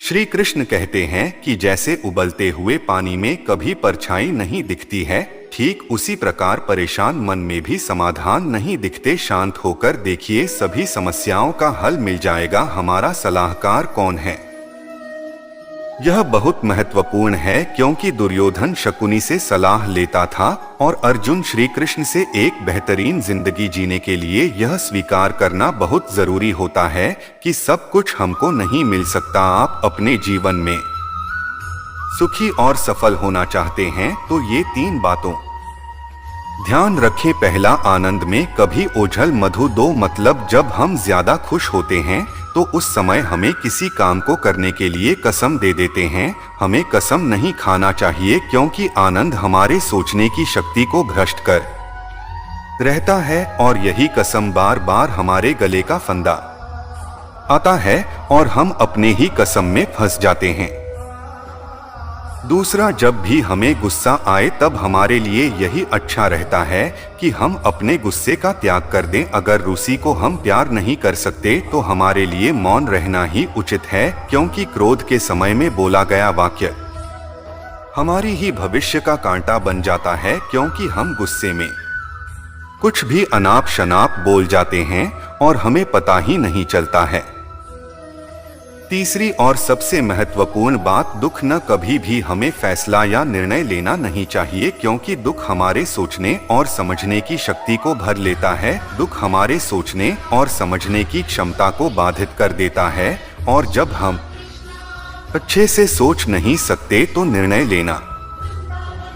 श्री कृष्ण कहते हैं कि जैसे उबलते हुए पानी में कभी परछाई नहीं दिखती है, ठीक उसी प्रकार परेशान मन में भी समाधान नहीं दिखते। शांत होकर देखिए, सभी समस्याओं का हल मिल जाएगा। हमारा सलाहकार कौन है? यह बहुत महत्वपूर्ण है, क्योंकि दुर्योधन शकुनी से सलाह लेता था और अर्जुन श्री कृष्ण से एक बेहतरीन जिंदगी जीने के लिए यह स्वीकार करना बहुत जरूरी होता है कि सब कुछ हमको नहीं मिल सकता। आप अपने जीवन में सुखी और सफल होना चाहते हैं तो ये 3 बातों ध्यान रखें। पहला, आनंद में कभी ओझल मधु दो। मतलब जब हम ज्यादा खुश होते हैं तो उस समय हमें किसी काम को करने के लिए कसम दे देते हैं। हमें कसम नहीं खाना चाहिए, क्योंकि आनंद हमारे सोचने की शक्ति को भ्रष्ट कर रहता है और यही कसम बार बार हमारे गले का फंदा आता है और हम अपने ही कसम में फंस जाते हैं। दूसरा, जब भी हमें गुस्सा आए तब हमारे लिए यही अच्छा रहता है कि हम अपने गुस्से का त्याग कर दें। अगर रूसी को हम प्यार नहीं कर सकते तो हमारे लिए मौन रहना ही उचित है, क्योंकि क्रोध के समय में बोला गया वाक्य हमारी ही भविष्य का कांटा बन जाता है, क्योंकि हम गुस्से में कुछ भी अनाप शनाप बोल जाते हैं और हमें पता ही नहीं चलता है। तीसरी और सबसे महत्वपूर्ण बात, दुख न कभी भी हमें फैसला या निर्णय लेना नहीं चाहिए, क्योंकि दुख हमारे सोचने और समझने की शक्ति को भर लेता है। दुख हमारे सोचने और समझने की क्षमता को बाधित कर देता है, और जब हम अच्छे से सोच नहीं सकते तो निर्णय लेना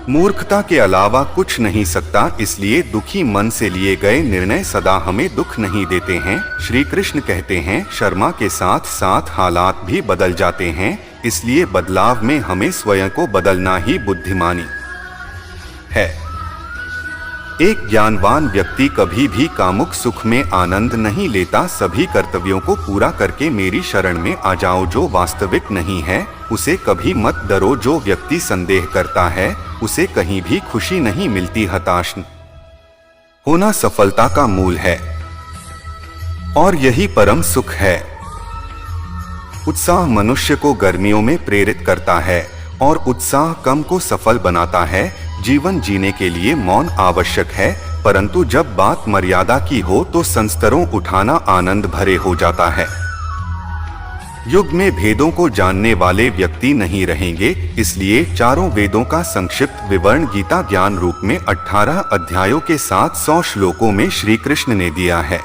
मूर्खता के अलावा कुछ नहीं सकता। इसलिए दुखी मन से लिए गए निर्णय सदा हमें दुख नहीं देते हैं। श्री कृष्ण कहते हैं, शर्मा के साथ साथ हालात भी बदल जाते हैं, इसलिए बदलाव में हमें स्वयं को बदलना ही बुद्धिमानी है। एक ज्ञानवान व्यक्ति कभी भी कामुक सुख में आनंद नहीं लेता। सभी कर्तव्यों को पूरा करके मेरी शरण में आ जाओ। जो वास्तविक नहीं है उसे कभी मत डरो। जो व्यक्ति संदेह करता है उसे कहीं भी खुशी नहीं मिलती। हताश होना सफलता का मूल है और यही परम सुख है। उत्साह मनुष्य को गर्मियों में प्रेरित करता है और उत्साह कम को सफल बनाता है। जीवन जीने के लिए मौन आवश्यक है, परंतु जब बात मर्यादा की हो तो संस्तरों उठाना आनंद भरे हो जाता है। युग में भेदों को जानने वाले व्यक्ति नहीं रहेंगे, इसलिए चारों वेदों का संक्षिप्त विवरण गीता ज्ञान रूप में 18 अध्यायों के साथ 100 श्लोकों में श्री कृष्ण ने दिया है।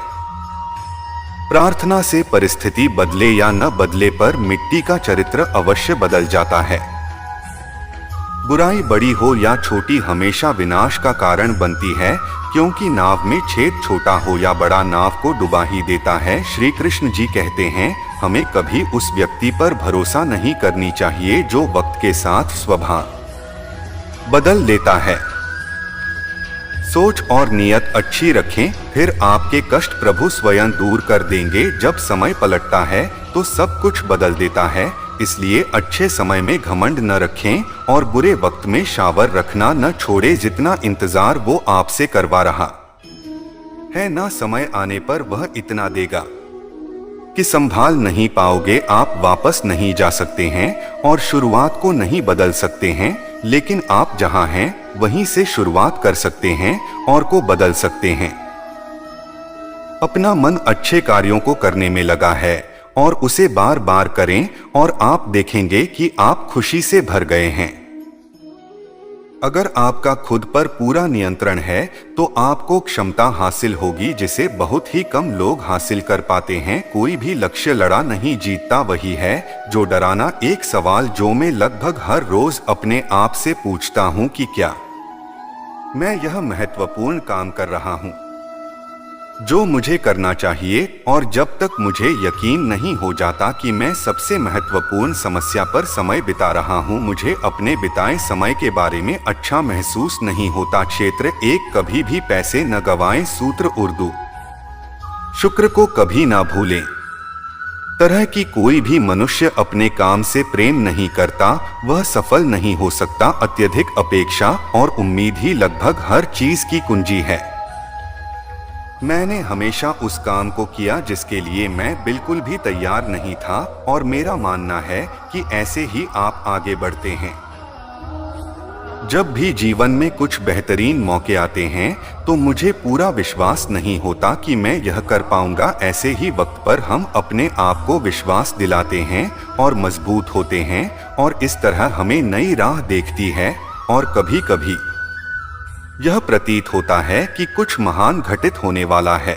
प्रार्थना से परिस्थिति बदले या न बदले पर मिट्टी का चरित्र अवश्य बदल जाता है। बुराई बड़ी हो या छोटी हमेशा विनाश का कारण बनती है, क्योंकि नाव में छेद छोटा हो या बड़ा नाव को डुबा ही देता है। श्री कृष्ण जी कहते हैं, हमें कभी उस व्यक्ति पर भरोसा नहीं करनी चाहिए जो वक्त के साथ स्वभाव बदल लेता है। सोच और नियत अच्छी रखें, फिर आपके कष्ट प्रभु स्वयं दूर कर देंगे। जब समय पलटता है तो सब कुछ बदल देता है, इसलिए अच्छे समय में घमंड न रखें और बुरे वक्त में शावर रखना न छोड़े। जितना इंतजार वो आपसे करवा रहा है ना, समय आने पर वह इतना देगा कि संभाल नहीं पाओगे। आप वापस नहीं जा सकते हैं और शुरुआत को नहीं बदल सकते हैं, लेकिन आप जहां हैं वहीं से शुरुआत कर सकते हैं और को बदल सकते हैं। अपना मन अच्छे कार्यों को करने में लगा है और उसे बार बार करें और आप देखेंगे कि आप खुशी से भर गए हैं। अगर आपका खुद पर पूरा नियंत्रण है तो आपको क्षमता हासिल होगी जिसे बहुत ही कम लोग हासिल कर पाते हैं। कोई भी लक्ष्य लड़ा नहीं जीतता वही है जो डराना। एक सवाल जो मैं लगभग हर रोज अपने आप से पूछता हूं कि क्या मैं यह महत्वपूर्ण काम कर रहा हूं जो मुझे करना चाहिए, और जब तक मुझे यकीन नहीं हो जाता कि मैं सबसे महत्वपूर्ण समस्या पर समय बिता रहा हूं, मुझे अपने बिताए समय के बारे में अच्छा महसूस नहीं होता। क्षेत्र 1, कभी भी पैसे न गवाएं। सूत्र उर्दू। शुक्र को कभी ना भूलें। तरह की कोई भी मनुष्य अपने काम से प्रेम नहीं करता, वह सफल नहीं हो सकता। अत्यधिक अपेक्षा और उम्मीद ही लगभग हर चीज की कुंजी है। मैंने हमेशा उस काम को किया जिसके लिए मैं बिल्कुल भी तैयार नहीं था, और मेरा मानना है कि ऐसे ही आप आगे बढ़ते हैं। जब भी जीवन में कुछ बेहतरीन मौके आते हैं तो मुझे पूरा विश्वास नहीं होता कि मैं यह कर पाऊंगा। ऐसे ही वक्त पर हम अपने आप को विश्वास दिलाते हैं और मजबूत होते हैं, और इस तरह हमें नई राह देखती है। और कभी कभी यह प्रतीत होता है कि कुछ महान घटित होने वाला है,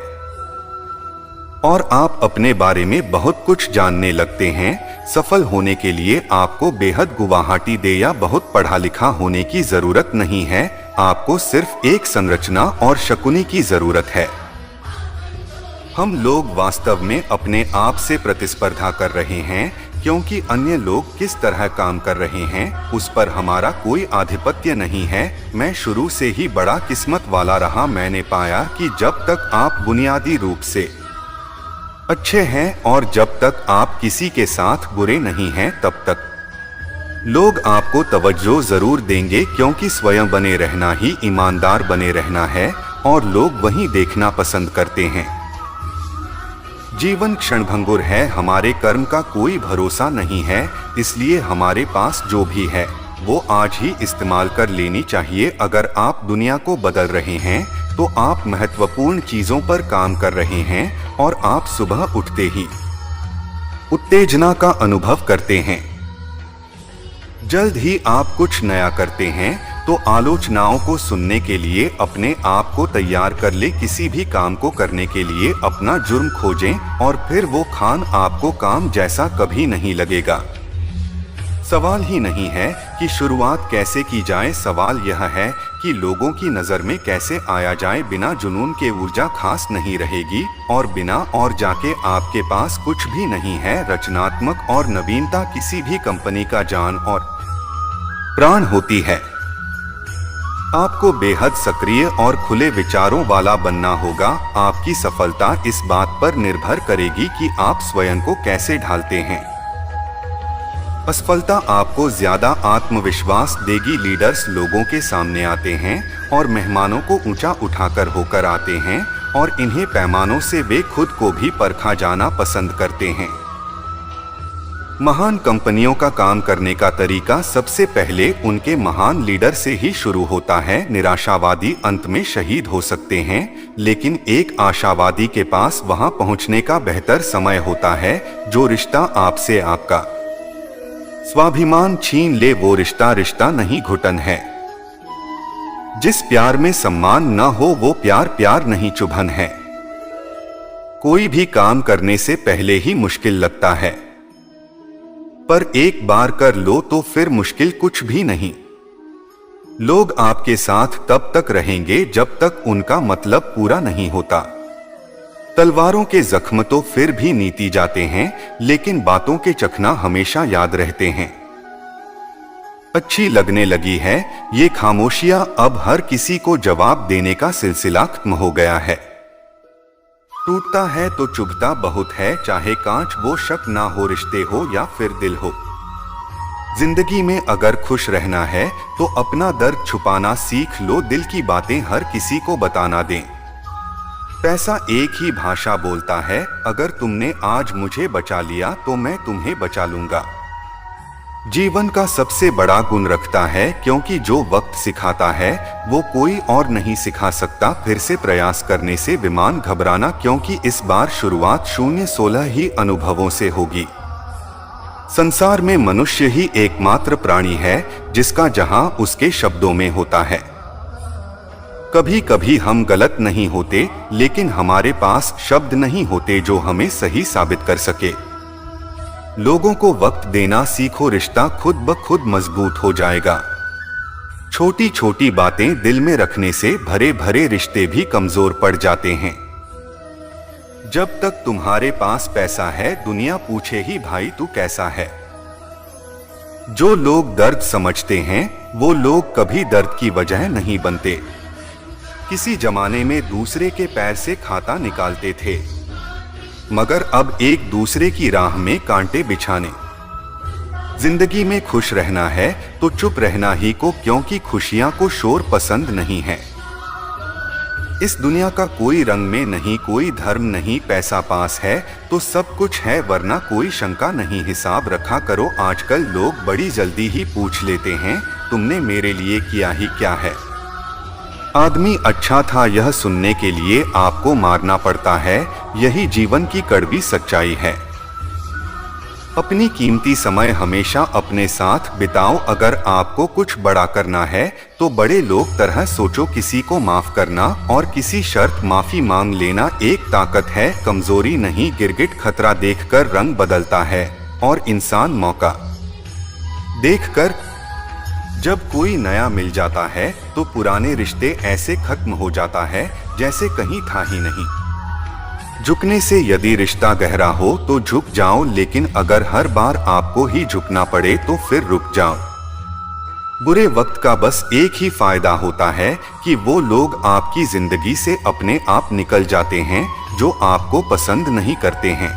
और आप अपने बारे में बहुत कुछ जानने लगते हैं। सफल होने के लिए आपको बेहद गुवाहाटी दे या बहुत पढ़ा लिखा होने की जरूरत नहीं है, आपको सिर्फ एक संरचना और शकुनी की जरूरत है। हम लोग वास्तव में अपने आप से प्रतिस्पर्धा कर रहे हैं, क्योंकि अन्य लोग किस तरह काम कर रहे हैं उस पर हमारा कोई आधिपत्य नहीं है। मैं शुरू से ही बड़ा किस्मत वाला रहा। मैंने पाया कि जब तक आप बुनियादी रूप से अच्छे हैं और जब तक आप किसी के साथ बुरे नहीं हैं, तब तक लोग आपको तवज्जो जरूर देंगे, क्योंकि स्वयं बने रहना ही ईमानदार बने रहना है, और लोग वही देखना पसंद करते हैं। जीवन क्षणभंगुर है, हमारे कर्म का कोई भरोसा नहीं है, इसलिए हमारे पास जो भी है वो आज ही इस्तेमाल कर लेनी चाहिए। अगर आप दुनिया को बदल रहे हैं तो आप महत्वपूर्ण चीजों पर काम कर रहे हैं, और आप सुबह उठते ही उत्तेजना का अनुभव करते हैं। जल्द ही आप कुछ नया करते हैं, तो आलोचनाओं को सुनने के लिए अपने आप को तैयार कर ले। किसी भी काम को करने के लिए अपना जुर्म खोजें, और फिर वो खान आपको काम जैसा कभी नहीं लगेगा। सवाल ही नहीं है कि शुरुआत कैसे की जाए, सवाल यह है कि लोगों की नजर में कैसे आया जाए। बिना जुनून के ऊर्जा खास नहीं रहेगी, और बिना और जाके आपके पास कुछ भी नहीं है। रचनात्मक और नवीनता किसी भी कंपनी का जान और प्राण होती है। आपको बेहद सक्रिय और खुले विचारों वाला बनना होगा। आपकी सफलता इस बात पर निर्भर करेगी कि आप स्वयं को कैसे ढालते हैं। असफलता आपको ज्यादा आत्मविश्वास देगी। लीडर्स लोगों के सामने आते हैं और मेहमानों को ऊंचा उठाकर होकर आते हैं, और इन्हें पैमानों से वे खुद को भी परखा जाना पसंद करते हैं। महान कंपनियों का काम करने का तरीका सबसे पहले उनके महान लीडर से ही शुरू होता है। निराशावादी अंत में शहीद हो सकते हैं, लेकिन एक आशावादी के पास वहां पहुंचने का बेहतर समय होता है। जो रिश्ता आपसे आपका स्वाभिमान छीन ले, वो रिश्ता रिश्ता नहीं, घुटन है। जिस प्यार में सम्मान न हो वो प्यार प्यार नहीं, चुभन है। कोई भी काम करने से पहले ही मुश्किल लगता है, पर एक बार कर लो तो फिर मुश्किल कुछ भी नहीं। लोग आपके साथ तब तक रहेंगे जब तक उनका मतलब पूरा नहीं होता। तलवारों के जख्म तो फिर भी नीती जाते हैं, लेकिन बातों के चखना हमेशा याद रहते हैं। अच्छी लगने लगी है ये खामोशियां, अब हर किसी को जवाब देने का सिलसिला खत्म हो गया है। टूटता है तो चुभता बहुत है, चाहे कांच वो शक ना हो, रिश्ते हो या फिर दिल हो। जिंदगी में अगर खुश रहना है तो अपना दर्द छुपाना सीख लो, दिल की बातें हर किसी को बताना दें। पैसा एक ही भाषा बोलता है, अगर तुमने आज मुझे बचा लिया तो मैं तुम्हें बचा लूंगा। जीवन का सबसे बड़ा गुण रखता है, क्योंकि जो वक्त सिखाता है वो कोई और नहीं सिखा सकता। फिर से प्रयास करने से विमान घबराना, क्योंकि इस बार शुरुआत 0-16 ही अनुभवों से होगी। संसार में मनुष्य ही एकमात्र प्राणी है जिसका जहां उसके शब्दों में होता है। कभी कभी हम गलत नहीं होते, लेकिन हमारे पास शब्द नहीं होते जो हमें सही साबित कर सके। लोगों को वक्त देना सीखो, रिश्ता खुद ब खुद मजबूत हो जाएगा। छोटी छोटी बातें दिल में रखने से भरे भरे रिश्ते भी कमजोर पड़ जाते हैं। जब तक तुम्हारे पास पैसा है दुनिया पूछे ही भाई तू कैसा है। जो लोग दर्द समझते हैं वो लोग कभी दर्द की वजह नहीं बनते। किसी जमाने में दूसरे के पैर से खाता निकालते थे, मगर अब एक दूसरे की राह में कांटे बिछाने। जिंदगी में खुश रहना है तो चुप रहना ही को, क्योंकि खुशियां को शोर पसंद नहीं है। इस दुनिया का कोई रंग में नहीं, कोई धर्म नहीं, पैसा पास है तो सब कुछ है, वरना कोई शंका नहीं। हिसाब रखा करो। आजकल लोग बड़ी जल्दी ही पूछ लेते हैं, तुमने मेरे लिए किया ही क्या है। आदमी अच्छा था यह सुनने के लिए आपको मारना पड़ता है, यही जीवन की कड़वी सच्चाई है। अपनी कीमती समय हमेशा अपने साथ बिताओ। अगर आपको कुछ बड़ा करना है तो बड़े लोग तरह सोचो। किसी को माफ करना और किसी शर्त माफी मांग लेना एक ताकत है, कमजोरी नहीं। गिरगिट खतरा देखकर रंग बदलता है और इंसान मौका देखकर। जब कोई नया मिल जाता है तो पुराने रिश्ते ऐसे खत्म हो जाता है जैसे कहीं था ही नहीं। झुकने से यदि रिश्ता गहरा हो तो झुक जाओ, लेकिन अगर हर बार आपको ही झुकना पड़े तो फिर रुक जाओ। बुरे वक्त का बस एक ही फायदा होता है कि वो लोग आपकी जिंदगी से अपने आप निकल जाते हैं जो आपको पसंद नहीं करते हैं।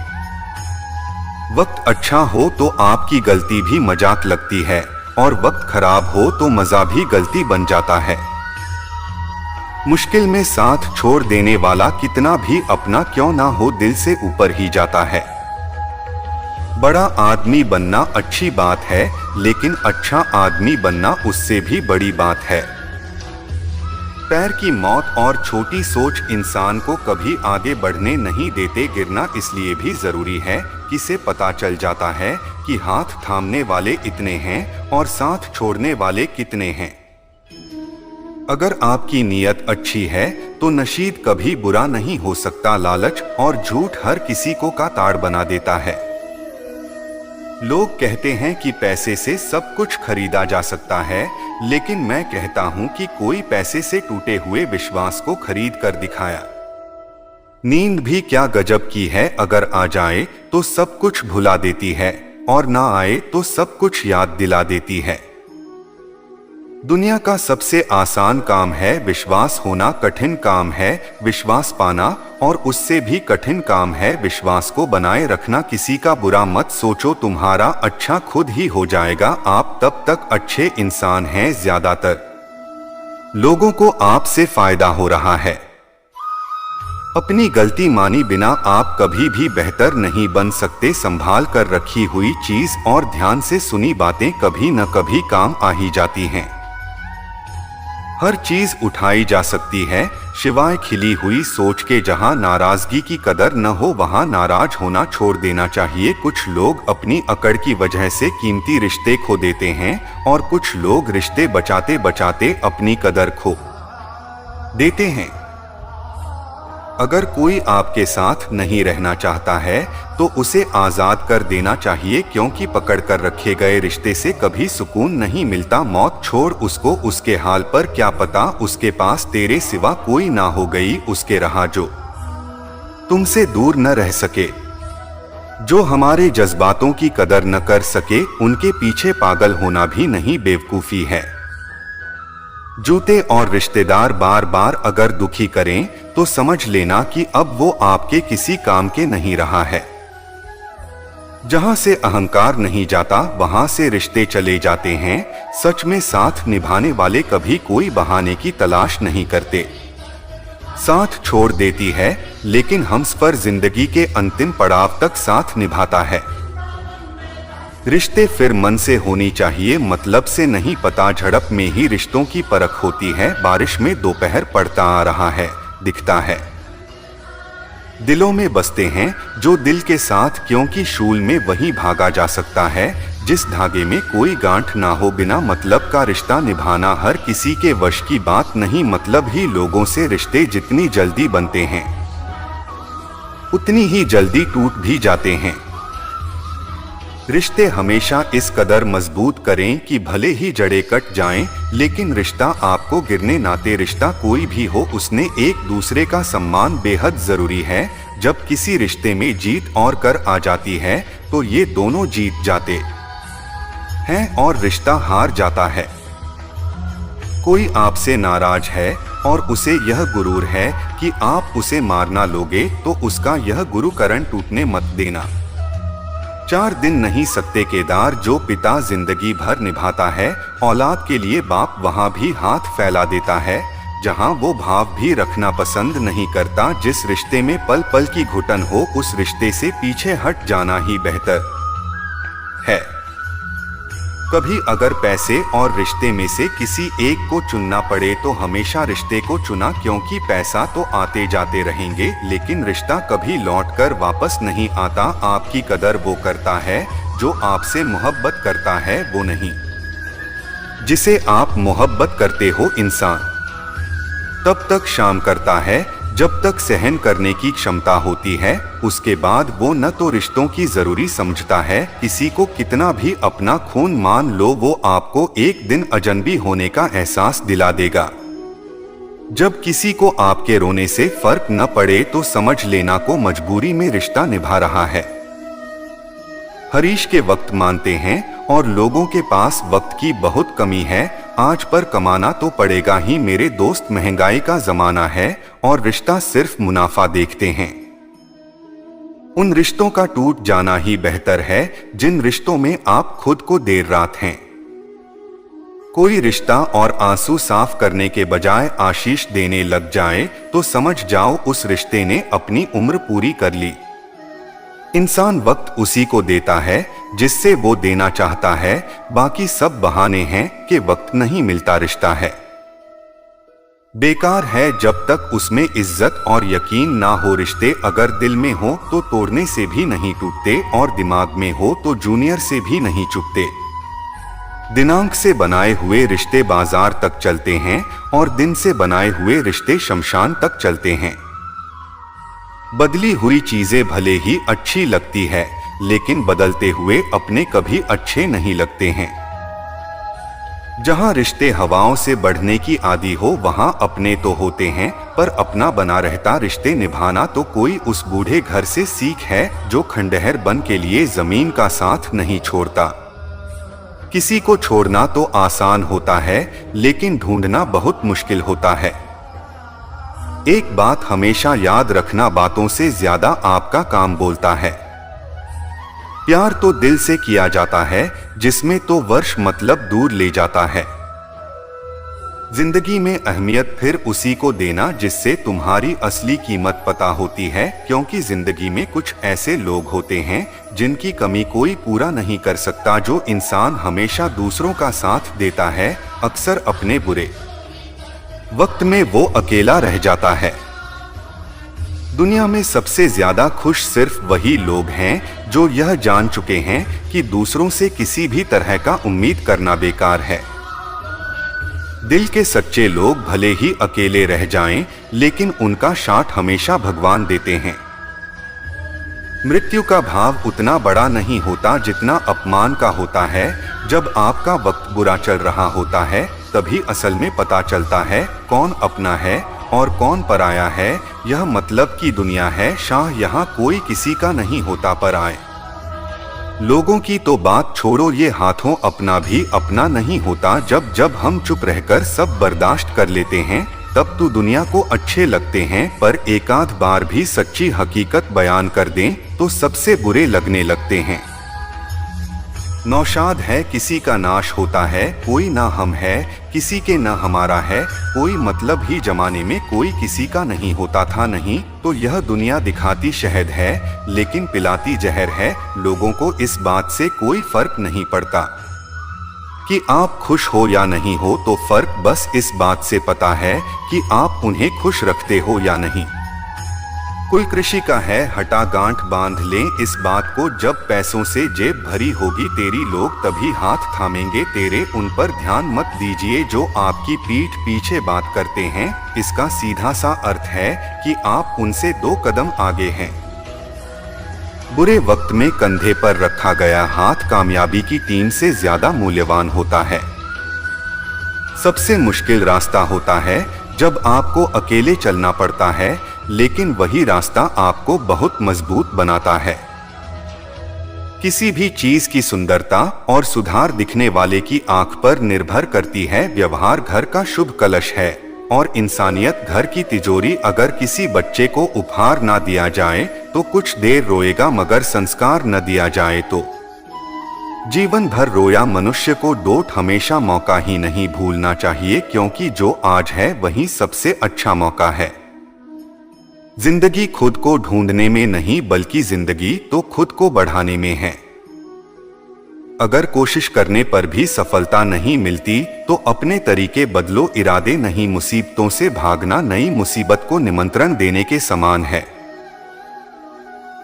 वक्त अच्छा हो तो आपकी गलती भी मजाक लगती है और वक्त खराब हो तो मजा भी गलती बन जाता है। मुश्किल में साथ छोड़ देने वाला कितना भी अपना क्यों ना हो दिल से ऊपर ही जाता है। बड़ा आदमी बनना अच्छी बात है, लेकिन अच्छा आदमी बनना उससे भी बड़ी बात है। पैर की मौत और छोटी सोच इंसान को कभी आगे बढ़ने नहीं देते। गिरना इसलिए भी जरूरी है कि से पता चल जाता है कि हाथ थामने वाले इतने हैं और साथ छोड़ने वाले कितने हैं। अगर आपकी नीयत अच्छी है तो नशीब कभी बुरा नहीं हो सकता। लालच और झूठ हर किसी को का ताड़ बना देता है। लोग कहते हैं कि पैसे से सब कुछ खरीदा जा सकता है, लेकिन मैं कहता हूं कि कोई पैसे से टूटे हुए विश्वास को खरीद कर दिखाया। नींद भी क्या गजब की है, अगर आ जाए तो सब कुछ भुला देती है और ना आए तो सब कुछ याद दिला देती है। दुनिया का सबसे आसान काम है विश्वास होना, कठिन काम है विश्वास पाना, और उससे भी कठिन काम है विश्वास को बनाए रखना। किसी का बुरा मत सोचो, तुम्हारा अच्छा खुद ही हो जाएगा। आप तब तक अच्छे इंसान हैं, ज्यादातर लोगों को आपसे फायदा हो रहा है। अपनी गलती मानी बिना आप कभी भी बेहतर नहीं बन सकते। संभाल कर रखी हुई चीज और ध्यान से सुनी बातें कभी न कभी काम आ ही जाती हैं। हर चीज उठाई जा सकती है शिवाय खिली हुई सोच के। जहां नाराजगी की कदर न हो वहां नाराज होना छोड़ देना चाहिए। कुछ लोग अपनी अकड़ की वजह से कीमती रिश्ते खो देते हैं और कुछ लोग रिश्ते बचाते बचाते अपनी कदर खो देते हैं। अगर कोई आपके साथ नहीं रहना चाहता है तो उसे आजाद कर देना चाहिए, क्योंकि पकड़ कर रखे गए रिश्ते से कभी सुकून नहीं मिलता। मौत छोड़ उसको उसके हाल पर, क्या पता उसके पास तेरे सिवा कोई ना हो गई उसके रहा जो तुमसे दूर न रह सके। जो हमारे जज्बातों की कदर न कर सके उनके पीछे पागल होना भी नहीं बेवकूफी है। जूते और रिश्तेदार बार बार अगर दुखी करें तो समझ लेना कि अब वो आपके किसी काम के नहीं रहा है। जहां से अहंकार नहीं जाता वहां से रिश्ते चले जाते हैं। सच में साथ निभाने वाले कभी कोई बहाने की तलाश नहीं करते। साथ छोड़ देती है लेकिन हमसफर जिंदगी के अंतिम पड़ाव तक साथ निभाता है। रिश्ते फिर मन से होनी चाहिए, मतलब से नहीं। पता झड़प में ही रिश्तों की परख होती है। बारिश में दोपहर पड़ता आ रहा है, दिखता है दिलों में बसते हैं जो दिल के साथ, क्योंकि शूल में वही भागा जा सकता है जिस धागे में कोई गांठ ना हो। बिना मतलब का रिश्ता निभाना हर किसी के वश की बात नहीं। मतलब ही लोगों से रिश्ते जितनी जल्दी बनते हैं उतनी ही जल्दी टूट भी जाते हैं। रिश्ते हमेशा इस कदर मजबूत करें कि भले ही जड़ें कट जाएं, लेकिन रिश्ता आपको गिरने ना दे। रिश्ता कोई भी हो उसने एक दूसरे का सम्मान बेहद जरूरी है। जब किसी रिश्ते में जीत और कर आ जाती है तो ये दोनों जीत जाते हैं और रिश्ता हार जाता है। कोई आपसे नाराज है और उसे यह गुरूर है कि आप उसे मारना लोगे तो उसका यह गुरुकरण टूटने मत देना। 4 दिन नहीं सकते केदार जो पिता जिंदगी भर निभाता है। औलाद के लिए बाप वहां भी हाथ फैला देता है। जहां वो भाव भी रखना पसंद नहीं करता। जिस रिश्ते में पल पल की घुटन हो, उस रिश्ते से पीछे हट जाना ही बेहतर है। कभी अगर पैसे और रिश्ते में से किसी एक को चुनना पड़े तो हमेशा रिश्ते को चुना, क्योंकि पैसा तो आते जाते रहेंगे लेकिन रिश्ता कभी लौटकर वापस नहीं आता। आपकी कदर वो करता है जो आपसे मोहब्बत करता है, वो नहीं जिसे आप मोहब्बत करते हो। इंसान तब तक शाम करता है जब तक सहन करने की क्षमता होती है, उसके बाद वो न तो रिश्तों की जरूरी समझता है। किसी को कितना भी अपना खून मान लो, वो आपको एक दिन अजनबी होने का एहसास दिला देगा। जब किसी को आपके रोने से फर्क न पड़े तो समझ लेना को मजबूरी में रिश्ता निभा रहा है। हरीश के वक्त मानते हैं और लोगों के पास वक्त की बहुत कमी है। आज पर कमाना तो पड़ेगा ही मेरे दोस्त, महंगाई का जमाना है और रिश्ता सिर्फ मुनाफा देखते हैं। उन रिश्तों का टूट जाना ही बेहतर है जिन रिश्तों में आप खुद को देर रात हैं। कोई रिश्ता और आंसू साफ करने के बजाय आशीष देने लग जाए तो समझ जाओ उस रिश्ते ने अपनी उम्र पूरी कर ली। इंसान वक्त उसी को देता है जिससे वो देना चाहता है, बाकी सब बहाने हैं कि वक्त नहीं मिलता। रिश्ता है बेकार है जब तक उसमें इज्जत और यकीन ना हो। रिश्ते अगर दिल में हो तो तोड़ने से भी नहीं टूटते और दिमाग में हो तो जूनियर से भी नहीं चुकते। दिनांक से बनाए हुए रिश्ते बाजार तक चलते हैं और दिन से बनाए हुए रिश्ते शमशान तक चलते हैं। बदली हुई चीजें भले ही अच्छी लगती है लेकिन बदलते हुए अपने कभी अच्छे नहीं लगते हैं। जहां रिश्ते हवाओं से बढ़ने की आदि हो वहां अपने तो होते हैं पर अपना बना रहता। रिश्ते निभाना तो कोई उस बूढ़े घर से सीख है जो खंडहर बन के लिए जमीन का साथ नहीं छोड़ता। किसी को छोड़ना तो आसान होता है लेकिन ढूंढना बहुत मुश्किल होता है। एक बात हमेशा याद रखना, बातों से ज्यादा आपका काम बोलता है। प्यार तो दिल से किया जाता है जिसमें तो वर्ष मतलब दूर ले जाता है। जिंदगी में अहमियत फिर उसी को देना जिससे तुम्हारी असली कीमत पता होती है, क्योंकि जिंदगी में कुछ ऐसे लोग होते हैं जिनकी कमी कोई पूरा नहीं कर सकता। जो इंसान हमेशा दूसरों का साथ देता है अक्सर अपने बुरे वक्त में वो अकेला रह जाता है। दुनिया में सबसे ज्यादा खुश सिर्फ वही लोग हैं जो यह जान चुके हैं कि दूसरों से किसी भी तरह का उम्मीद करना बेकार है। दिल के सच्चे लोग भले ही अकेले रह जाएं, लेकिन उनका साथ हमेशा भगवान देते हैं। मृत्यु का भाव उतना बड़ा नहीं होता जितना अपमान का होता है। जब आपका वक्त बुरा चल रहा होता है तभी असल में पता चलता है कौन अपना है और कौन पराया है। यह मतलब की दुनिया है, शाह यहाँ कोई किसी का नहीं होता पराए। लोगों की तो बात छोड़ो, ये हाथों अपना भी अपना नहीं होता। जब जब हम चुप रहकर सब बर्दाश्त कर लेते हैं तब तो दुनिया को अच्छे लगते हैं, पर एकाध बार भी सच्ची हकीकत बयान कर दें तो सबसे बुरे लगने लगते हैं। नौशाद है किसी का नाश होता है, कोई ना हम है किसी के ना हमारा है। कोई मतलब ही जमाने में कोई किसी का नहीं होता था। नहीं तो यह दुनिया दिखाती शहद है लेकिन पिलाती जहर है। लोगों को इस बात से कोई फर्क नहीं पड़ता कि आप खुश हो या नहीं हो, तो फर्क बस इस बात से पता है कि आप उन्हें खुश रखते हो या नहीं। कुल कृषि का है हटा गांठ बांध लें इस बात को, जब पैसों से जेब भरी होगी तेरी लोग तभी हाथ थामेंगे तेरे। उन पर ध्यान मत दीजिए जो आपकी पीठ पीछे बात करते हैं। इसका सीधा सा अर्थ है कि आप उनसे 2 कदम आगे हैं। बुरे वक्त में कंधे पर रखा गया हाथ कामयाबी की टीम से ज्यादा मूल्यवान होता है। सबसे मुश्किल रास्ता होता है जब आपको अकेले चलना पड़ता है, लेकिन वही रास्ता आपको बहुत मजबूत बनाता है। किसी भी चीज की सुंदरता और सुधार दिखने वाले की आंख पर निर्भर करती है। व्यवहार घर का शुभ कलश है और इंसानियत घर की तिजोरी। अगर किसी बच्चे को उपहार ना दिया जाए तो कुछ देर रोएगा, मगर संस्कार न दिया जाए तो जीवन भर रोया मनुष्य को डोट हमेशा मौका ही नहीं भूलना चाहिए, क्योंकि जो आज है वही सबसे अच्छा मौका है। जिंदगी खुद को ढूंढने में नहीं बल्कि जिंदगी तो खुद को बढ़ाने में है। अगर कोशिश करने पर भी सफलता नहीं मिलती तो अपने तरीके बदलो, इरादे नहीं मुसीबतों से भागना नई मुसीबत को निमंत्रण देने के समान है।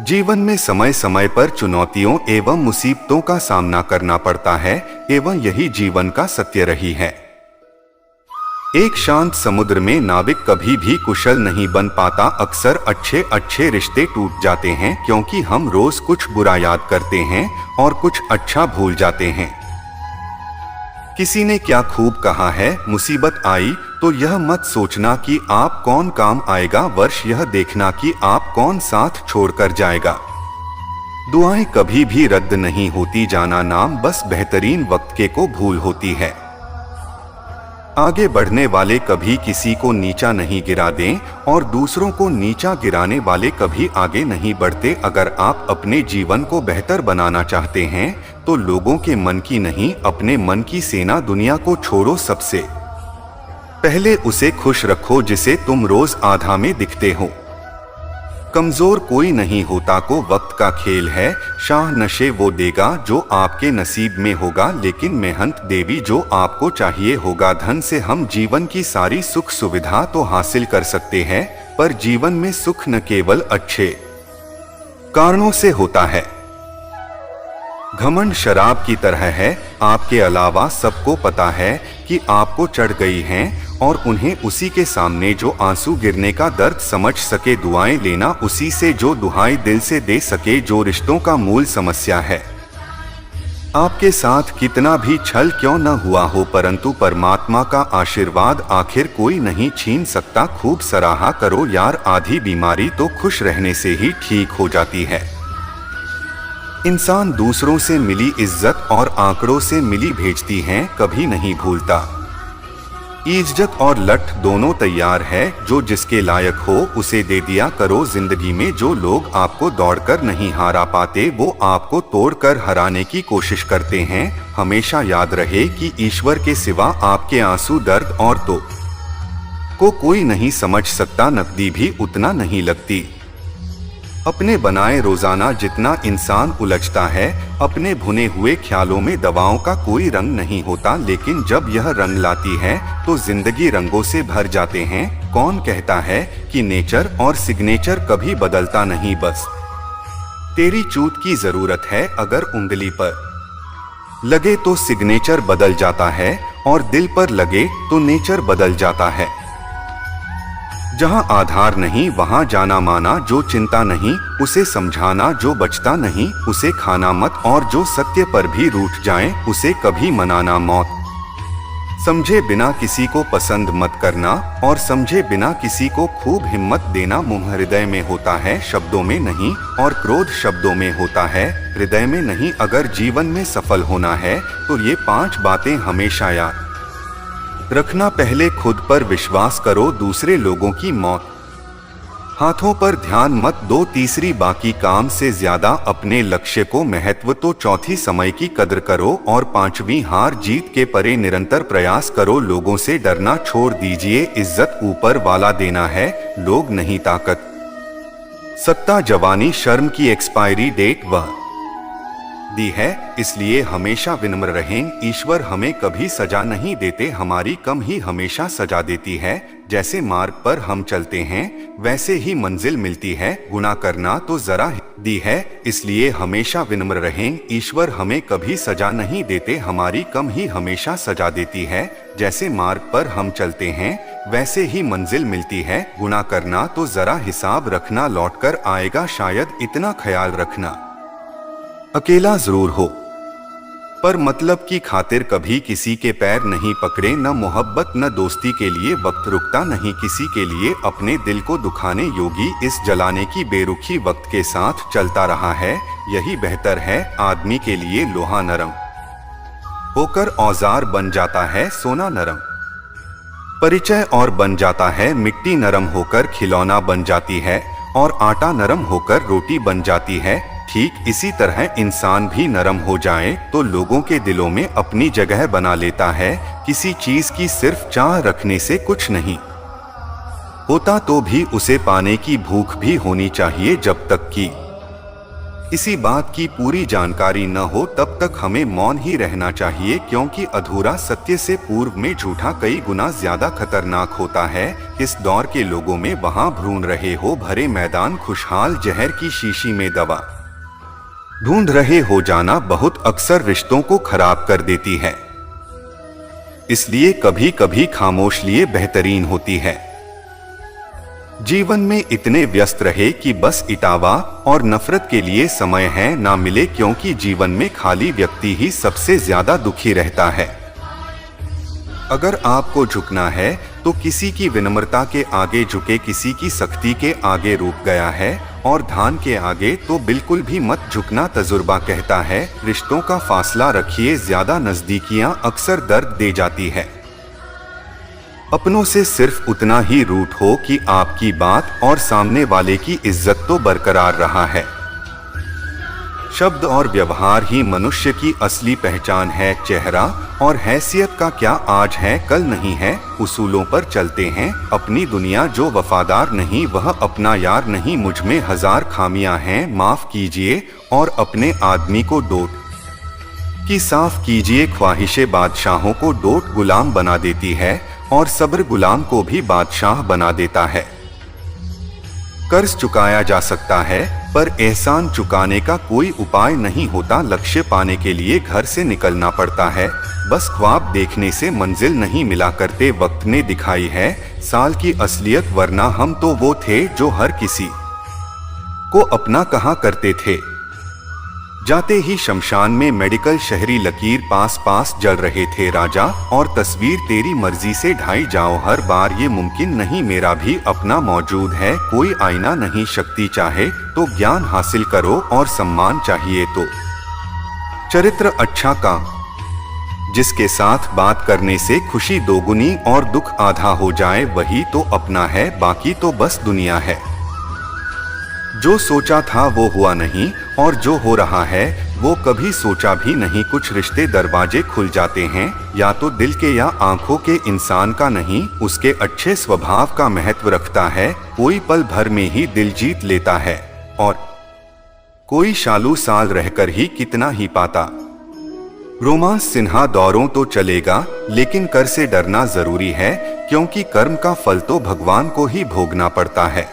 जीवन में समय समय पर चुनौतियों एवं मुसीबतों का सामना करना पड़ता है एवं यही जीवन का सत्य रही है। एक शांत समुद्र में नाविक कभी भी कुशल नहीं बन पाता। अक्सर अच्छे अच्छे रिश्ते टूट जाते हैं क्योंकि हम रोज कुछ बुरा याद करते हैं और कुछ अच्छा भूल जाते हैं। किसी ने क्या खूब कहा है, मुसीबत आई तो यह मत सोचना कि आप कौन काम आएगा, वर्ष यह देखना कि आप कौन साथ छोड़कर जाएगा। दुआएं कभी भी रद्द नहीं होती, जाना नाम बस बेहतरीन वक्त के को भूल होती है। आगे बढ़ने वाले कभी किसी को नीचा नहीं गिरा दें और दूसरों को नीचा गिराने वाले कभी आगे नहीं बढ़ते। अगर आप अपने जीवन को बेहतर बनाना चाहते हैं तो लोगों के मन की नहीं, अपने मन की सेना दुनिया को छोड़ो। सबसे पहले उसे खुश रखो जिसे तुम रोज आधा में दिखते हो। कमजोर कोई नहीं होता को वक्त का खेल है, शाह नशे वो देगा जो आपके नसीब में होगा, लेकिन मेहनत देवी जो आपको चाहिए होगा। धन से हम जीवन की सारी सुख सुविधा तो हासिल कर सकते हैं, पर जीवन में सुख न केवल अच्छे कारणों से होता है। घमंड शराब की तरह है, आपके अलावा सबको पता है कि आपको चढ़ गई हैं और उन्हें उसी के सामने जो आंसू गिरने का दर्द समझ सके, दुआएं लेना उसी से जो दुहाई दिल से दे सके, जो रिश्तों का मूल समस्या है। आपके साथ कितना भी छल क्यों न हुआ हो, परंतु परमात्मा का आशीर्वाद आखिर कोई नहीं छीन सकता। खूब सराहा करो यार, आधी बीमारी तो खुश रहने से ही ठीक हो जाती है। इंसान दूसरों से मिली इज्जत और आंकड़ों से मिली भेजती हैं कभी नहीं भूलता। इज्जत और लठ दोनों तैयार है, जो जिसके लायक हो उसे दे दिया करो। जिंदगी में जो लोग आपको दौड़कर नहीं हरा पाते वो आपको तोड़कर हराने की कोशिश करते हैं। हमेशा याद रहे कि ईश्वर के सिवा आपके आंसू, दर्द और तो को कोई नहीं समझ सकता, नकदी भी उतना नहीं लगती। अपने बनाए रोजाना जितना इंसान उलझता है, अपने भुने हुए ख्यालों में दवाओं का कोई रंग नहीं होता, लेकिन जब यह रंग लाती है तो जिंदगी रंगों से भर जाते हैं। कौन कहता है कि नेचर और सिग्नेचर कभी बदलता नहीं, बस तेरी चूत की जरूरत है। अगर उंगली पर लगे तो सिग्नेचर बदल जाता है और दिल पर लगे तो नेचर बदल जाता है। जहां आधार नहीं वहां जाना माना, जो चिंता नहीं उसे समझाना, जो बचता नहीं उसे खाना मत, और जो सत्य पर भी रूठ जाए उसे कभी मनाना मौत। समझे बिना किसी को पसंद मत करना और समझे बिना किसी को खूब हिम्मत देना। मुंह हृदय में होता है, शब्दों में नहीं, और क्रोध शब्दों में होता है, हृदय में नहीं। अगर जीवन में सफल होना है तो ये 5 बातें हमेशा याद रखना। पहले खुद पर विश्वास करो, दूसरे लोगों की मौत हाथों पर ध्यान मत दो, तीसरी बाकी काम से ज्यादा अपने लक्ष्य को महत्व, तो चौथी समय की कदर करो, और पांचवी हार जीत के परे निरंतर प्रयास करो। लोगों से डरना छोड़ दीजिए, इज्जत ऊपर वाला देना है, लोग नहीं ताकत। सत्ता जवानी शर्म की एक्सपायरी डेट वह दी है, इसलिए हमेशा विनम्र रहें। ईश्वर हमें कभी सजा नहीं देते, हमारी कम ही हमेशा सजा देती है। जैसे मार्ग पर हम चलते हैं वैसे ही मंजिल मिलती है, गुनाह करना तो जरा दी है, इसलिए हमेशा विनम्र रहें। ईश्वर हमें कभी सजा नहीं देते, हमारी कम ही हमेशा सजा देती है। जैसे मार्ग पर हम चलते हैं वैसे ही मंजिल मिलती है, गुनाह करना तो जरा हिसाब रखना, लौटकर आएगा शायद, इतना ख्याल रखना। अकेला जरूर हो पर मतलब की खातिर कभी किसी के पैर नहीं पकड़े, न मोहब्बत न दोस्ती के लिए वक्त रुकता नहीं किसी के लिए अपने दिल को दुखाने योगी। इस जलाने की बेरुखी वक्त के साथ चलता रहा है, यही बेहतर है। आदमी के लिए लोहा नरम होकर औजार बन जाता है, सोना नरम परिचय और बन जाता है। मिट्टी नरम होकर खिलौना बन जाती है और आटा नरम होकर रोटी बन जाती है। ठीक इसी तरह इंसान भी नरम हो जाए तो लोगों के दिलों में अपनी जगह बना लेता है। किसी चीज की सिर्फ चाह रखने से कुछ नहीं होता, तो भी उसे पाने की भूख भी होनी चाहिए। जब तक कि इसी बात की पूरी जानकारी न हो तब तक हमें मौन ही रहना चाहिए, क्योंकि अधूरा सत्य से पूर्व में झूठा कई गुना ज्यादा खतरनाक होता है। इस दौर के लोगों में वहां भ्रूण रहे हो भरे मैदान, खुशहाल जहर की शीशी में दवा ढूंढ रहे हो जाना बहुत अक्सर रिश्तों को खराब कर देती है। इसलिए कभी कभी खामोश लिए बेहतरीन होती है। जीवन में इतने व्यस्त रहे कि बस इटावा और नफरत के लिए समय है ना मिले, क्योंकि जीवन में खाली व्यक्ति ही सबसे ज्यादा दुखी रहता है। अगर आपको झुकना है तो किसी की विनम्रता के आगे झुके, किसी की सख्ती के आगे रुक गया है, और धान के आगे तो बिल्कुल भी मत झुकना। तजुर्बा कहता है रिश्तों का फासला रखिए, ज्यादा नजदीकियां अक्सर दर्द दे जाती है। अपनों से सिर्फ उतना ही रूठ हो कि आपकी बात और सामने वाले की इज्जत तो बरकरार रहा है। शब्द और व्यवहार ही मनुष्य की असली पहचान है। चेहरा और हैसियत का क्या आज है कल नहीं है, उसूलों पर चलते हैं। अपनी दुनिया जो वफादार नहीं वह अपना यार नहीं। मुझ में हजार खामियां हैं, माफ कीजिए, और अपने आदमी को डोट की साफ कीजिए। ख्वाहिशें बादशाहों को डोट गुलाम बना देती है, और सब्र गुलाम को भी बादशाह बना देता है। कर्ज चुकाया जा सकता है, पर एहसान चुकाने का कोई उपाय नहीं होता। लक्ष्य पाने के लिए घर से निकलना पड़ता है, बस ख्वाब देखने से मंजिल नहीं मिला करते। वक्त ने दिखाई है साल की असलियत, वरना हम तो वो थे जो हर किसी को अपना कहा करते थे। जाते ही शमशान में मेडिकल शहरी लकीर पास पास जल रहे थे। राजा और तस्वीर तेरी मर्जी से ढाई जाओ, हर बार ये मुमकिन नहीं, मेरा भी अपना मौजूद है। कोई आईना नहीं, शक्ति चाहे तो ज्ञान हासिल करो, और सम्मान चाहिए तो चरित्र अच्छा का। जिसके साथ बात करने से खुशी दोगुनी और दुख आधा हो जाए, वही तो अपना है, बाकी तो बस दुनिया है। जो सोचा था वो हुआ नहीं, और जो हो रहा है वो कभी सोचा भी नहीं। कुछ रिश्ते दरवाजे खुल जाते हैं, या तो दिल के या आंखों के। इंसान का नहीं, उसके अच्छे स्वभाव का महत्व रखता है। कोई पल भर में ही दिल जीत लेता है, और कोई सालों साल रहकर ही कितना ही पाता। रोमांस सिन्हा दौरों तो चलेगा, लेकिन कर से डरना जरूरी है, क्योंकि कर्म का फल तो भगवान को ही भोगना पड़ता है।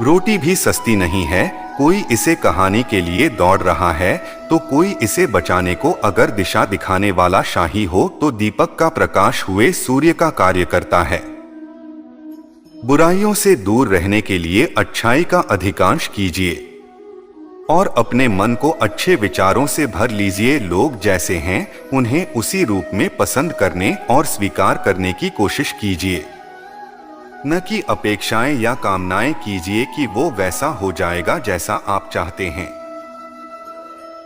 रोटी भी सस्ती नहीं है, कोई इसे कहानी के लिए दौड़ रहा है तो कोई इसे बचाने को। अगर दिशा दिखाने वाला शाही हो तो दीपक का प्रकाश हुए सूर्य का कार्य करता है। बुराइयों से दूर रहने के लिए अच्छाई का अधिकांश कीजिए, और अपने मन को अच्छे विचारों से भर लीजिए। लोग जैसे हैं उन्हें उसी रूप में पसंद करने और स्वीकार करने की कोशिश कीजिए, न कि अपेक्षाएं या कामनाएं कीजिए कि वो वैसा हो जाएगा जैसा आप चाहते हैं।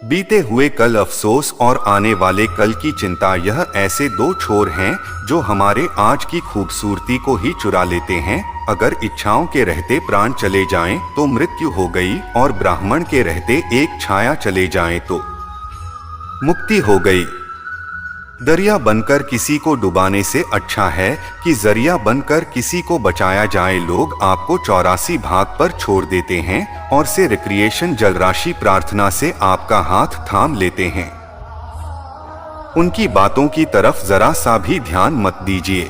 बीते हुए कल अफसोस और आने वाले कल की चिंता, यह ऐसे दो छोर हैं जो हमारे आज की खूबसूरती को ही चुरा लेते हैं। अगर इच्छाओं के रहते प्राण चले जाएं तो मृत्यु हो गई, और ब्राह्मण के रहते एक छाया चले जाएं तो मुक्ति हो गई। दरिया बनकर किसी को डुबाने से अच्छा है कि जरिया बनकर किसी को बचाया जाए। लोग आपको 84 भाग पर छोड़ देते हैं, और से रिक्रिएशन जलराशि प्रार्थना से आपका हाथ थाम लेते हैं। उनकी बातों की तरफ जरा सा भी ध्यान मत दीजिए।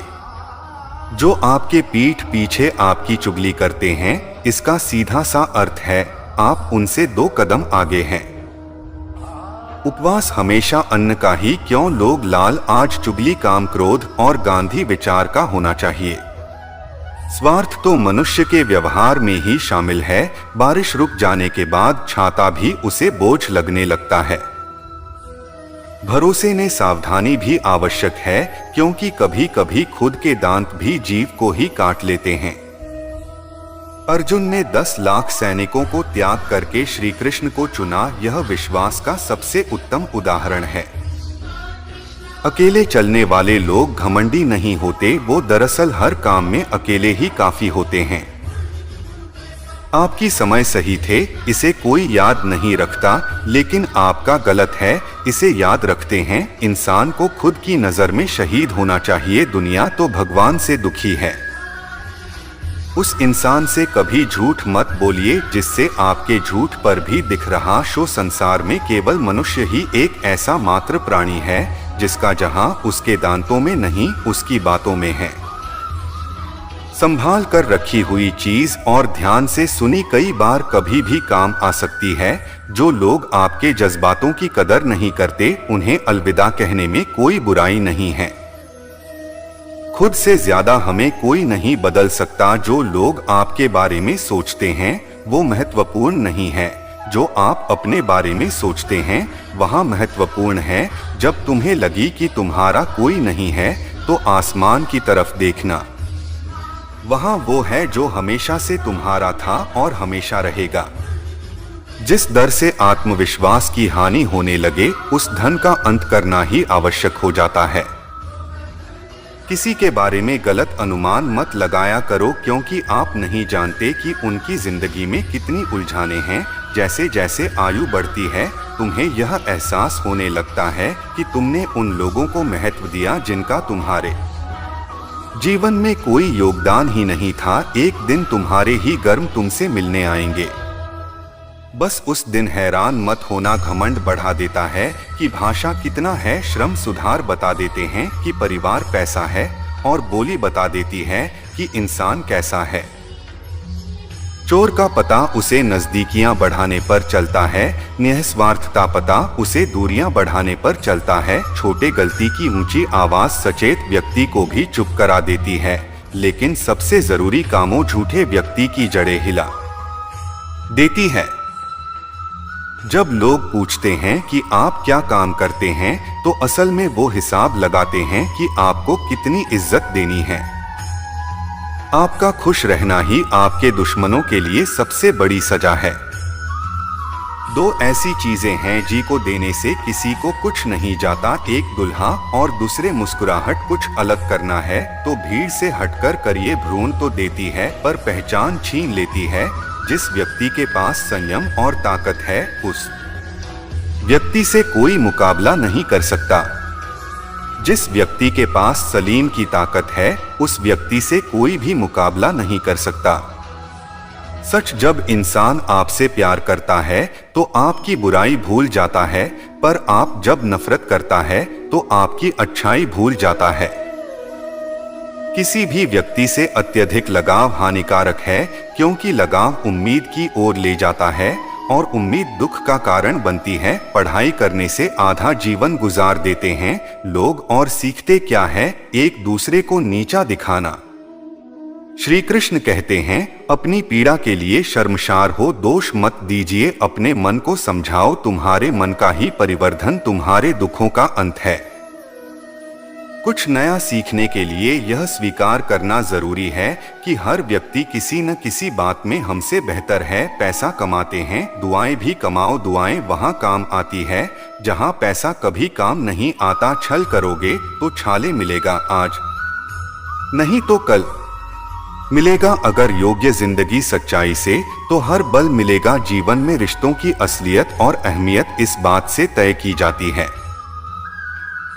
जो आपके पीठ पीछे आपकी चुगली करते हैं, इसका सीधा सा अर्थ है आप उनसे 2 कदम आगे हैं। उपवास हमेशा अन्न का ही क्यों, लोग लाल आज चुगली काम क्रोध और गांधी विचार का होना चाहिए। स्वार्थ तो मनुष्य के व्यवहार में ही शामिल है। बारिश रुक जाने के बाद छाता भी उसे बोझ लगने लगता है। भरोसे ने सावधानी भी आवश्यक है, क्योंकि कभी कभी खुद के दांत भी जीव को ही काट लेते हैं। अर्जुन ने 10 लाख सैनिकों को त्याग करके श्री कृष्ण को चुना, यह विश्वास का सबसे उत्तम उदाहरण है। अकेले चलने वाले लोग घमंडी नहीं होते, वो दरअसल हर काम में अकेले ही काफी होते हैं। आपकी समय सही थे, इसे कोई याद नहीं रखता, लेकिन आपका गलत है, इसे याद रखते हैं। इंसान को खुद की नज़र में शहीद होना चाहिए, दुनिया तो भगवान से दुखी है। उस इंसान से कभी झूठ मत बोलिए जिससे आपके झूठ पर भी दिख रहा शो। संसार में केवल मनुष्य ही एक ऐसा मात्र प्राणी है जिसका जहां उसके दांतों में नहीं, उसकी बातों में है। संभाल कर रखी हुई चीज और ध्यान से सुनी कई बार कभी भी काम आ सकती है। जो लोग आपके जज्बातों की कदर नहीं करते, उन्हें अलविदा कहने में कोई बुराई नहीं है। खुद से ज्यादा हमें कोई नहीं बदल सकता। जो लोग आपके बारे में सोचते हैं वो महत्वपूर्ण नहीं है, जो आप अपने बारे में सोचते हैं वहाँ महत्वपूर्ण है। जब तुम्हें लगी कि तुम्हारा कोई नहीं है तो आसमान की तरफ देखना, वहाँ वो है जो हमेशा से तुम्हारा था और हमेशा रहेगा। जिस दर से आत्मविश्वास की हानि होने लगे, उस धन का अंत करना ही आवश्यक हो जाता है। किसी के बारे में गलत अनुमान मत लगाया करो, क्योंकि आप नहीं जानते कि उनकी जिंदगी में कितनी उलझाने हैं। जैसे जैसे आयु बढ़ती है, तुम्हें यह एहसास होने लगता है कि तुमने उन लोगों को महत्व दिया जिनका तुम्हारे जीवन में कोई योगदान ही नहीं था। एक दिन तुम्हारे ही कर्म तुमसे मिलने आएंगे। बस उस दिन हैरान मत होना, घमंड बढ़ा देता है कि भाषा कितना है, श्रम सुधार बता देते हैं कि परिवार पैसा है, और बोली बता देती है कि इंसान कैसा है। चोर का पता उसे नजदीकियां बढ़ाने पर चलता है, निस्वार्थता पता उसे दूरियां बढ़ाने पर चलता है। छोटे गलती की ऊंची आवाज सचेत व्यक्ति को भी चुप करा देती है, लेकिन सबसे जरूरी कामों झूठे व्यक्ति की जड़ें हिला देती है। जब लोग पूछते हैं कि आप क्या काम करते हैं, तो असल में वो हिसाब लगाते हैं कि आपको कितनी इज्जत देनी है। आपका खुश रहना ही आपके दुश्मनों के लिए सबसे बड़ी सजा है। दो ऐसी चीजें हैं जी को देने से किसी को कुछ नहीं जाता, एक दुल्हा और दूसरे मुस्कुराहट। कुछ अलग करना है तो भीड़ से हटकर करिए, भ्रूण तो देती है पर पहचान छीन लेती है। जिस व्यक्ति के पास संयम और ताकत है, उस व्यक्ति से कोई मुकाबला नहीं कर सकता। जिस व्यक्ति के पास सलीम की ताकत है, उस व्यक्ति से कोई भी मुकाबला नहीं कर सकता। सच, जब इंसान आपसे प्यार करता है तो आपकी बुराई भूल जाता है, पर आप जब नफरत करता है तो आपकी अच्छाई भूल जाता है। किसी भी व्यक्ति से अत्यधिक लगाव हानिकारक है, क्योंकि लगाव उम्मीद की ओर ले जाता है और उम्मीद दुख का कारण बनती है। पढ़ाई करने से आधा जीवन गुजार देते हैं लोग, और सीखते क्या है? एक दूसरे को नीचा दिखाना। श्री कृष्ण कहते हैं, अपनी पीड़ा के लिए शर्मसार हो दोष मत दीजिए, अपने मन को समझाओ, तुम्हारे मन का ही परिवर्धन तुम्हारे दुखों का अंत है। कुछ नया सीखने के लिए यह स्वीकार करना जरूरी है कि हर व्यक्ति किसी न किसी बात में हमसे बेहतर है। पैसा कमाते हैं, दुआएं भी कमाओ, दुआएं वहां काम आती है जहां पैसा कभी काम नहीं आता। छल करोगे तो छाले मिलेगा, आज नहीं तो कल मिलेगा। अगर योग्य जिंदगी सच्चाई से, तो हर बल मिलेगा। जीवन में रिश्तों की असलियत और अहमियत इस बात से तय की जाती है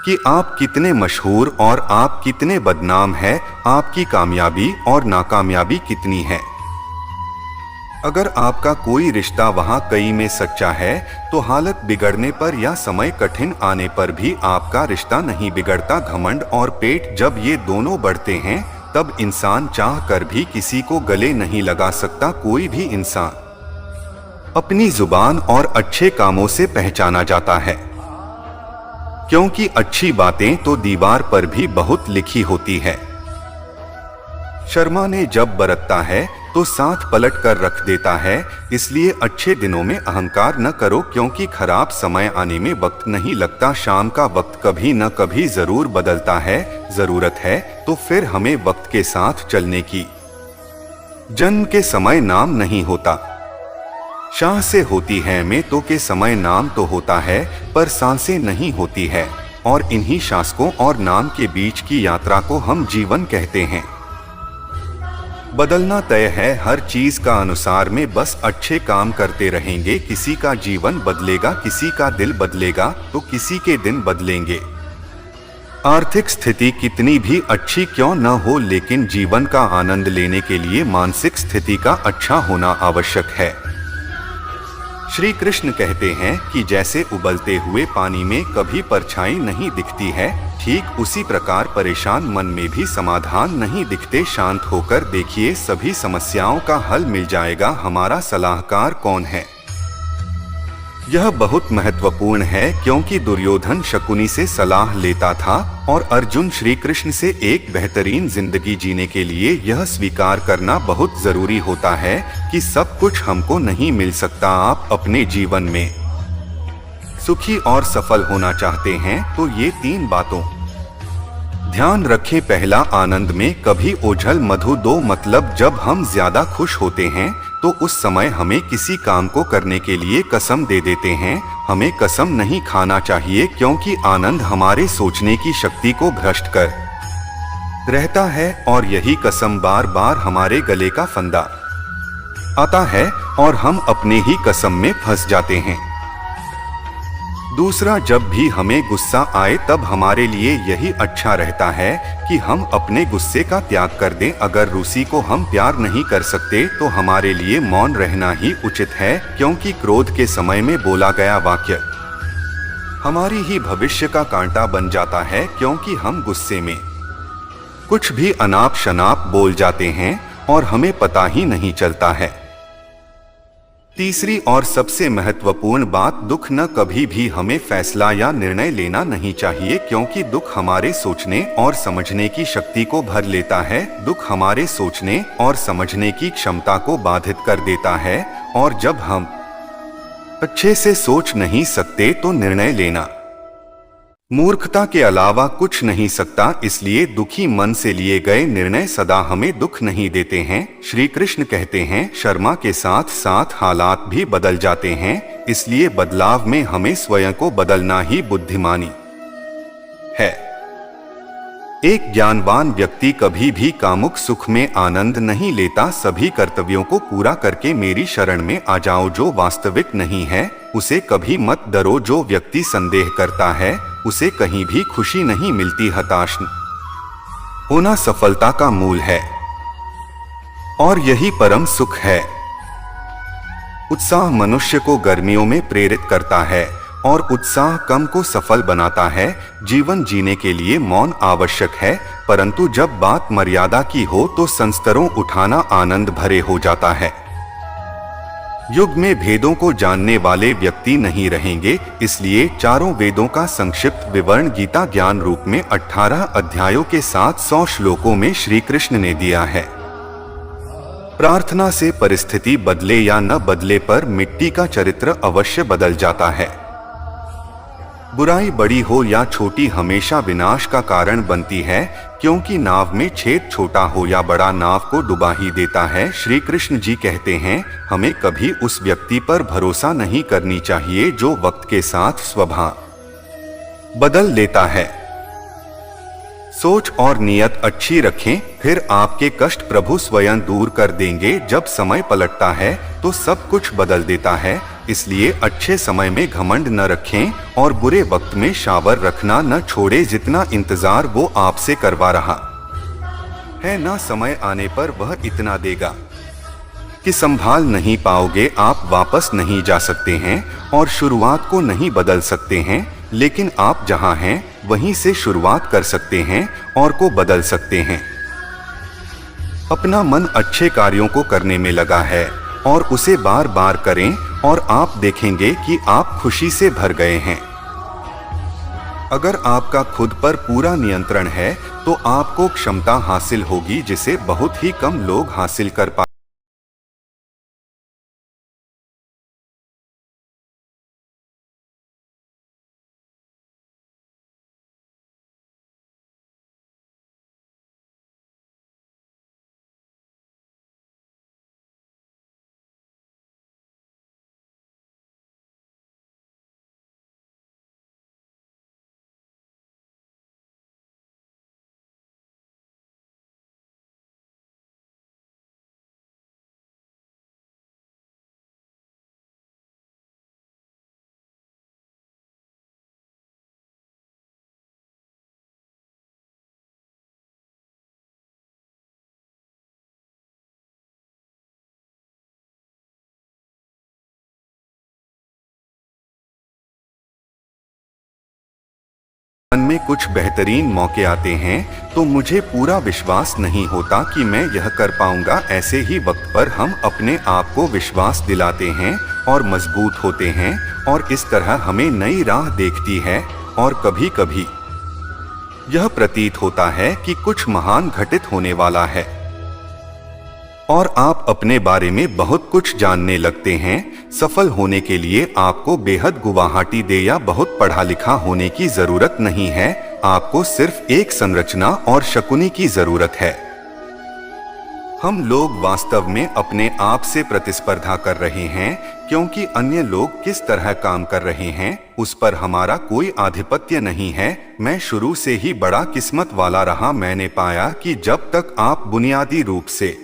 कि आप कितने मशहूर और आप कितने बदनाम हैं, आपकी कामयाबी और नाकामयाबी कितनी है। अगर आपका कोई रिश्ता वहां कई में सच्चा है, तो हालत बिगड़ने पर या समय कठिन आने पर भी आपका रिश्ता नहीं बिगड़ता। घमंड और पेट जब ये दोनों बढ़ते हैं, तब इंसान चाह कर भी किसी को गले नहीं लगा सकता। कोई भी इंसान अपनी जुबान और अच्छे कामों से पहचाना जाता है, क्योंकि अच्छी बातें तो दीवार पर भी बहुत लिखी होती है। शर्मा ने जब बरतता है तो साथ पलट कर रख देता है। इसलिए अच्छे दिनों में अहंकार न करो, क्योंकि खराब समय आने में वक्त नहीं लगता। शाम का वक्त कभी न कभी जरूर बदलता है। जरूरत है तो फिर हमें वक्त के साथ चलने की। जन्म के समय नाम नहीं होता, शाह से होती है में तो के समय नाम तो होता है, पर सांसें नहीं होती है। और इन्हीं शासकों और नाम के बीच की यात्रा को हम जीवन कहते हैं। बदलना तय है, हर चीज का अनुसार में बस अच्छे काम करते रहेंगे। किसी का जीवन बदलेगा, किसी का दिल बदलेगा, तो किसी के दिन बदलेंगे। आर्थिक स्थिति कितनी भी अच्छी क्यों न हो, लेकिन जीवन का आनंद लेने के लिए मानसिक स्थिति का अच्छा होना आवश्यक है। श्री कृष्ण कहते हैं कि जैसे उबलते हुए पानी में कभी परछाई नहीं दिखती है, ठीक उसी प्रकार परेशान मन में भी समाधान नहीं दिखते। शांत होकर देखिए, सभी समस्याओं का हल मिल जाएगा। हमारा सलाहकार कौन है? यह बहुत महत्वपूर्ण है, क्योंकि दुर्योधन शकुनी से सलाह लेता था और अर्जुन श्री कृष्ण से। एक बेहतरीन जिंदगी जीने के लिए यह स्वीकार करना बहुत जरूरी होता है कि सब कुछ हमको नहीं मिल सकता। आप अपने जीवन में सुखी और सफल होना चाहते हैं तो ये 3 बातों ध्यान रखें। पहला, आनंद में कभी ओझल मधु दो, मतलब जब हम ज्यादा खुश होते हैं तो उस समय हमें किसी काम को करने के लिए कसम दे देते हैं। हमें कसम नहीं खाना चाहिए, क्योंकि आनंद हमारे सोचने की शक्ति को भ्रष्ट कर रहता है और यही कसम बार बार हमारे गले का फंदा आता है और हम अपने ही कसम में फंस जाते हैं। दूसरा, जब भी हमें गुस्सा आए तब हमारे लिए यही अच्छा रहता है कि हम अपने गुस्से का त्याग कर दें। अगर रूसी को हम प्यार नहीं कर सकते तो हमारे लिए मौन रहना ही उचित है, क्योंकि क्रोध के समय में बोला गया वाक्य हमारी ही भविष्य का कांटा बन जाता है, क्योंकि हम गुस्से में कुछ भी अनाप शनाप बोल जाते हैं और हमें पता ही नहीं चलता है। तीसरी और सबसे महत्वपूर्ण बात, दुख न कभी भी हमें फैसला या निर्णय लेना नहीं चाहिए, क्योंकि दुख हमारे सोचने और समझने की शक्ति को भर लेता है। दुख हमारे सोचने और समझने की क्षमता को बाधित कर देता है, और जब हम अच्छे से सोच नहीं सकते तो निर्णय लेना मूर्खता के अलावा कुछ नहीं सकता। इसलिए दुखी मन से लिए गए निर्णय सदा हमें दुख नहीं देते हैं। श्री कृष्ण कहते हैं, शर्मा के साथ साथ हालात भी बदल जाते हैं, इसलिए बदलाव में हमें स्वयं को बदलना ही बुद्धिमानी है। एक ज्ञानवान व्यक्ति कभी भी कामुक सुख में आनंद नहीं लेता। सभी कर्तव्यों को पूरा करके मेरी शरण में आ जाओ। जो वास्तविक नहीं है उसे कभी मत डरो। जो व्यक्ति संदेह करता है उसे कहीं भी खुशी नहीं मिलती। हताश होना सफलता का मूल है और यही परम सुख है। उत्साह मनुष्य को गर्मियों में प्रेरित करता है और उत्साह कम को सफल बनाता है। जीवन जीने के लिए मौन आवश्यक है, परंतु जब बात मर्यादा की हो तो संस्तरों उठाना आनंद भरे हो जाता है। युग में भेदों को जानने वाले व्यक्ति नहीं रहेंगे, इसलिए चारों वेदों का संक्षिप्त विवरण गीता ज्ञान रूप में 18 अध्यायों के 700 श्लोकों में श्री कृष्ण ने दिया है। प्रार्थना से परिस्थिति बदले या न बदले पर मिट्टी का चरित्र अवश्य बदल जाता है। बुराई बड़ी हो या छोटी हमेशा विनाश का कारण बनती है, क्योंकि नाव में छेद छोटा हो या बड़ा नाव को डुबा ही देता है। श्री कृष्ण जी कहते हैं, हमें कभी उस व्यक्ति पर भरोसा नहीं करनी चाहिए जो वक्त के साथ स्वभाव बदल लेता है। सोच और नियत अच्छी रखें, फिर आपके कष्ट प्रभु स्वयं दूर कर देंगे। जब समय पलटता है तो सब कुछ बदल देता है, इसलिए अच्छे समय में घमंड न रखें और बुरे वक्त में शावर रखना न छोड़े। जितना इंतजार वो आपसे करवा रहा है ना, समय आने पर वह इतना देगा कि संभाल नहीं पाओगे। आप वापस नहीं जा सकते हैं और शुरुआत को नहीं बदल सकते हैं, लेकिन आप जहां हैं वहीं से शुरुआत कर सकते हैं और को बदल सकते हैं। अपना मन अच्छे कार्यों को करने में लगा है और उसे बार बार करें और आप देखेंगे कि आप खुशी से भर गए हैं। अगर आपका खुद पर पूरा नियंत्रण है तो आपको क्षमता हासिल होगी जिसे बहुत ही कम लोग हासिल कर पाते। में कुछ बेहतरीन मौके आते हैं तो मुझे पूरा विश्वास नहीं होता कि मैं यह कर पाऊंगा। ऐसे ही वक्त पर हम अपने आप को विश्वास दिलाते हैं और मजबूत होते हैं, और इस तरह हमें नई राह देखती है। और कभी कभी यह प्रतीत होता है कि कुछ महान घटित होने वाला है और आप अपने बारे में बहुत कुछ जानने लगते हैं। सफल होने के लिए आपको बेहद गुवाहाटी दे या बहुत पढ़ा लिखा होने की जरूरत नहीं है। आपको सिर्फ एक संरचना और शकुनी की जरूरत है। हम लोग वास्तव में अपने आप से प्रतिस्पर्धा कर रहे हैं, क्योंकि अन्य लोग किस तरह काम कर रहे हैं उस पर हमारा कोई आधिपत्य नहीं है। मैं शुरू से ही बड़ा किस्मत वाला रहा। मैंने पाया कि जब तक आप बुनियादी रूप से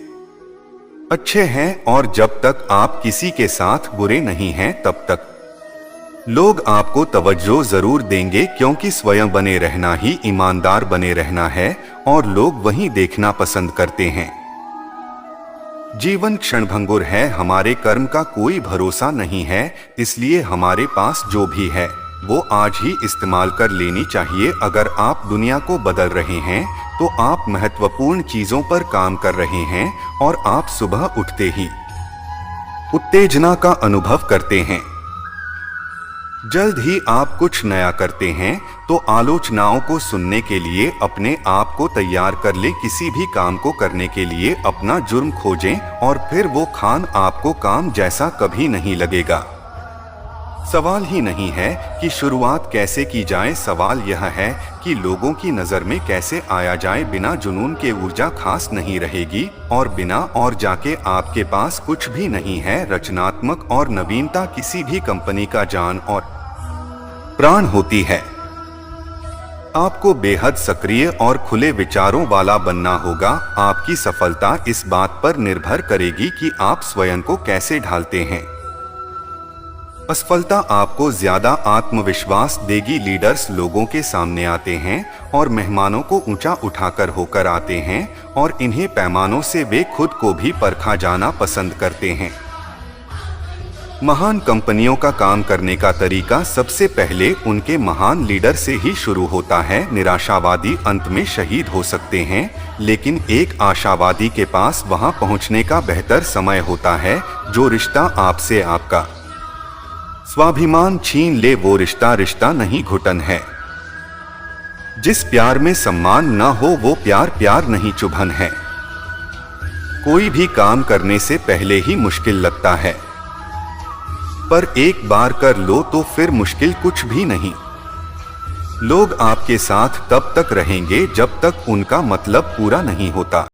अच्छे हैं और जब तक आप किसी के साथ बुरे नहीं हैं, तब तक लोग आपको तवज्जो जरूर देंगे, क्योंकि स्वयं बने रहना ही ईमानदार बने रहना है और लोग वही देखना पसंद करते हैं। जीवन क्षणभंगुर है, हमारे कर्म का कोई भरोसा नहीं है, इसलिए हमारे पास जो भी है वो आज ही इस्तेमाल कर लेनी चाहिए। अगर आप दुनिया को बदल रहे हैं तो आप महत्वपूर्ण चीजों पर काम कर रहे हैं और आप सुबह उठते ही उत्तेजना का अनुभव करते हैं। जल्द ही आप कुछ नया करते हैं तो आलोचनाओं को सुनने के लिए अपने आप को तैयार कर ले। किसी भी काम को करने के लिए अपना जुर्म खोजें और फिर वो खान आपको काम जैसा कभी नहीं लगेगा। सवाल ही नहीं है कि शुरुआत कैसे की जाए, सवाल यह है कि लोगों की नजर में कैसे आया जाए। बिना जुनून के ऊर्जा खास नहीं रहेगी और बिना और जाके आपके पास कुछ भी नहीं है। रचनात्मक और नवीनता किसी भी कंपनी का जान और प्राण होती है। आपको बेहद सक्रिय और खुले विचारों वाला बनना होगा। आपकी सफलता इस बात पर निर्भर करेगी कि आप स्वयं को कैसे ढालते हैं। असफलता आपको ज्यादा आत्मविश्वास देगी। लीडर्स लोगों के सामने आते हैं और मेहमानों को ऊंचा उठाकर होकर आते हैं और इन्हें पैमानों से वे खुद को भी परखा जाना पसंद करते हैं। महान कंपनियों का काम करने का तरीका सबसे पहले उनके महान लीडर से ही शुरू होता है। निराशावादी अंत में शहीद हो सकते हैं, लेकिन एक आशावादी के पास वहां पहुंचने का बेहतर समय होता है। जो रिश्ता आपसे आपका स्वाभिमान छीन ले वो रिश्ता रिश्ता नहीं, घुटन है। जिस प्यार में सम्मान न हो वो प्यार प्यार नहीं, चुभन है। कोई भी काम करने से पहले ही मुश्किल लगता है, पर एक बार कर लो तो फिर मुश्किल कुछ भी नहीं। लोग आपके साथ तब तक रहेंगे जब तक उनका मतलब पूरा नहीं होता।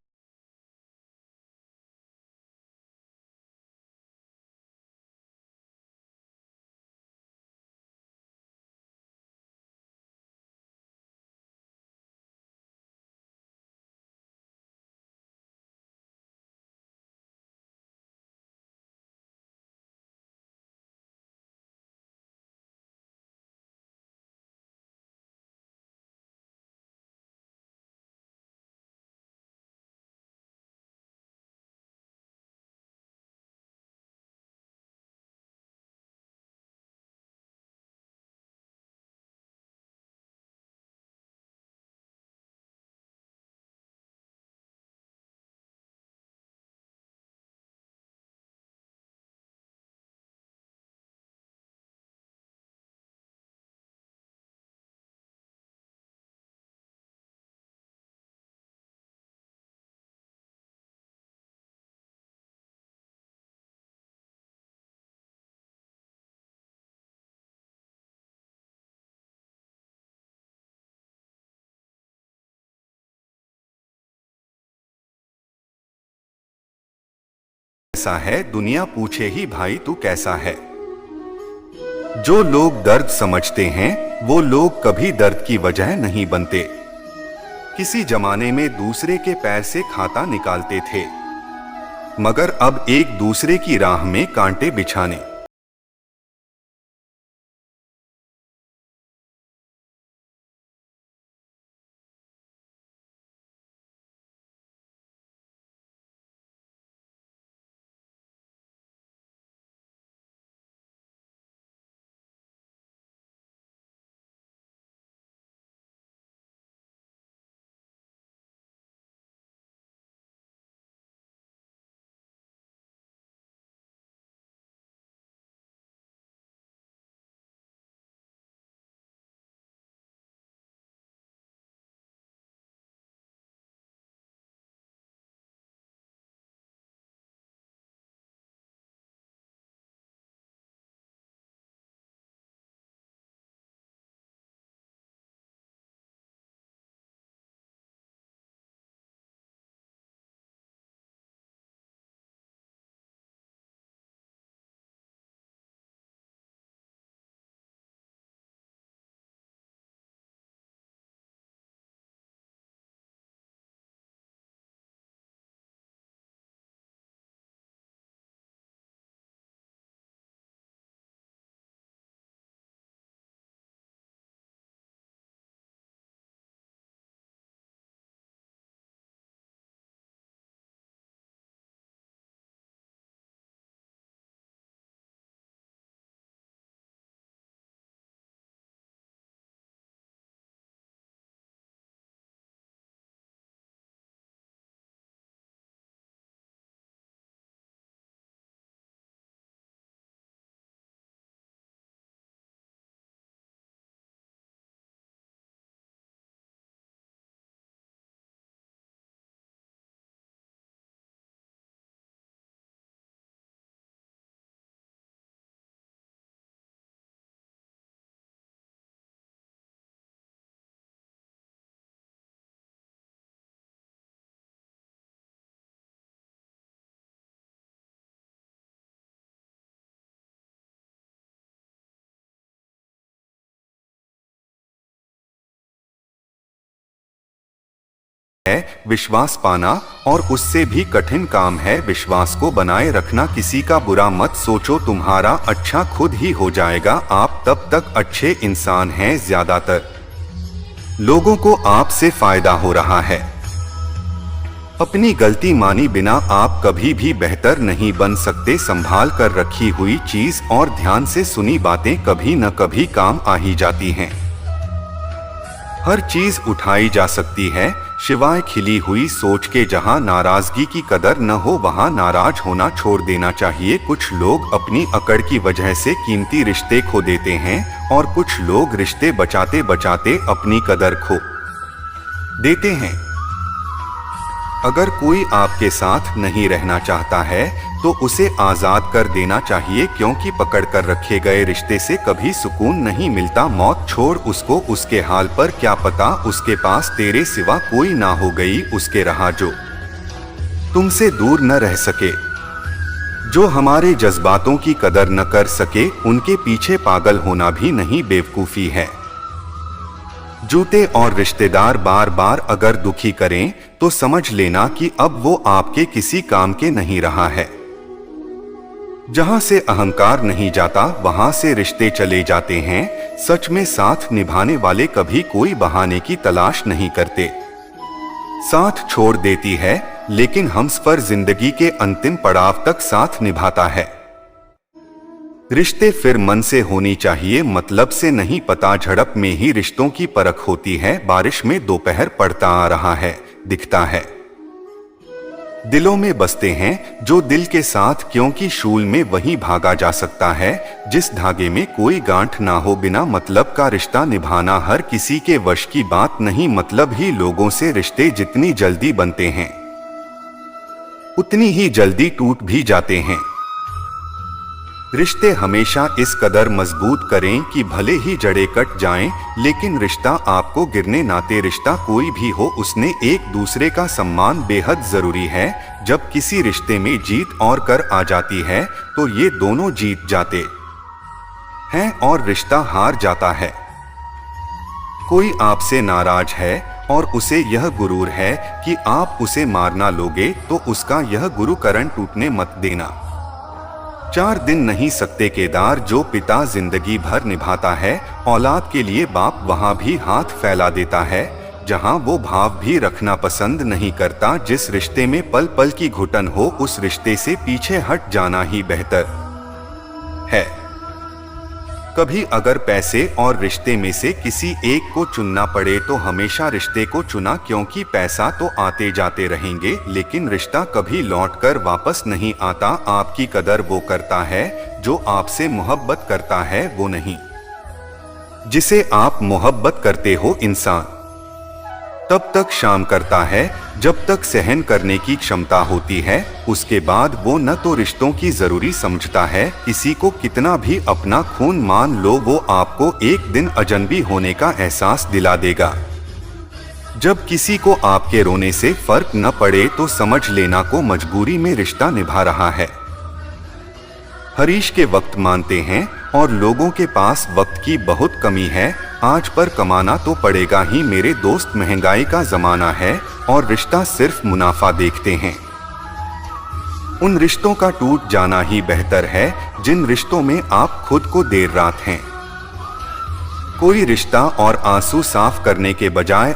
ऐसा है दुनिया पूछे ही भाई तू कैसा है। जो लोग दर्द समझते हैं वो लोग कभी दर्द की वजह नहीं बनते। किसी जमाने में दूसरे के पैर से खाता निकालते थे, मगर अब एक दूसरे की राह में कांटे बिछाने है विश्वास पाना, और उससे भी कठिन काम है विश्वास को बनाए रखना। किसी का बुरा मत सोचो, तुम्हारा अच्छा खुद ही हो जाएगा। आप तब तक अच्छे इंसान हैं, ज्यादातर लोगों को आपसे फायदा हो रहा है। अपनी गलती मानी बिना आप कभी भी बेहतर नहीं बन सकते। संभाल कर रखी हुई चीज और ध्यान से सुनी बातें कभी न कभी काम आ ही जाती हैं। हर चीज उठाई जा सकती है शिवाय खिली हुई सोच के। जहां नाराजगी की कदर न हो वहां नाराज होना छोड़ देना चाहिए। कुछ लोग अपनी अकड़ की वजह से कीमती रिश्ते खो देते हैं और कुछ लोग रिश्ते बचाते बचाते अपनी कदर खो देते हैं। अगर कोई आपके साथ नहीं रहना चाहता है तो उसे आजाद कर देना चाहिए, क्योंकि पकड़ कर रखे गए रिश्ते से कभी सुकून नहीं मिलता। मौत छोड़ उसको उसके हाल पर, क्या पता उसके पास तेरे सिवा कोई ना हो गई उसके रहा जो तुमसे दूर न रह सके। जो हमारे जज्बातों की कदर न कर सके उनके पीछे पागल होना भी नहीं बेवकूफी है। जूते और रिश्तेदार बार बार अगर दुखी करें तो समझ लेना कि अब वो आपके किसी काम के नहीं रहा है। जहां से अहंकार नहीं जाता वहां से रिश्ते चले जाते हैं। सच में साथ निभाने वाले कभी कोई बहाने की तलाश नहीं करते। साथ छोड़ देती है लेकिन हमसफर जिंदगी के अंतिम पड़ाव तक साथ निभाता है। रिश्ते फिर मन से होनी चाहिए, मतलब से नहीं। पता झड़प में ही रिश्तों की परख होती है। बारिश में दोपहर पड़ता आ रहा है, दिखता है दिलों में बसते हैं जो दिल के साथ, क्योंकि शूल में वही भागा जा सकता है जिस धागे में कोई गांठ ना हो। बिना मतलब का रिश्ता निभाना हर किसी के वश की बात नहीं। मतलब ही लोगों से रिश्ते जितनी जल्दी बनते हैं उतनी ही जल्दी टूट भी जाते हैं। रिश्ते हमेशा इस कदर मजबूत करें कि भले ही जड़ें कट जाएं, लेकिन रिश्ता आपको गिरने ना दे। रिश्ता कोई भी हो उसने एक दूसरे का सम्मान बेहद जरूरी है। जब किसी रिश्ते में जीत और कर आ जाती है तो ये दोनों जीत जाते हैं और रिश्ता हार जाता है। कोई आपसे नाराज है और उसे यह गुरूर है कि आप उसे मारना लोगे तो उसका यह गुरुकरण टूटने मत देना। 4 दिन नहीं सकते केदार जो पिता जिंदगी भर निभाता है। औलाद के लिए बाप वहां भी हाथ फैला देता है जहां वो भाव भी रखना पसंद नहीं करता। जिस रिश्ते में पल पल की घुटन हो उस रिश्ते से पीछे हट जाना ही बेहतर है। कभी अगर पैसे और रिश्ते में से किसी एक को चुनना पड़े तो हमेशा रिश्ते को चुना, क्योंकि पैसा तो आते जाते रहेंगे लेकिन रिश्ता कभी लौटकर वापस नहीं आता। आपकी कदर वो करता है जो आपसे मोहब्बत करता है, वो नहीं जिसे आप मोहब्बत करते हो। इंसान तब तक शाम करता है जब तक सहन करने की क्षमता होती है, उसके बाद वो न तो रिश्तों की जरूरी समझता है। किसी को कितना भी अपना खून मान लो वो आपको एक दिन अजनबी होने का एहसास दिला देगा। जब किसी को आपके रोने से फर्क न पड़े तो समझ लेना को मजबूरी में रिश्ता निभा रहा है। हरीश के वक्त मानते हैं और लोगों के पास वक्त की बहुत कमी है। आज पर कमाना तो पड़ेगा ही मेरे दोस्त, महंगाई का जमाना है और रिश्ता सिर्फ मुनाफा देखते हैं। उन रिश्तों का टूट जाना ही बेहतर है जिन रिश्तों में आप खुद को देर रात हैं। कोई रिश्ता और आंसू साफ करने के बजाय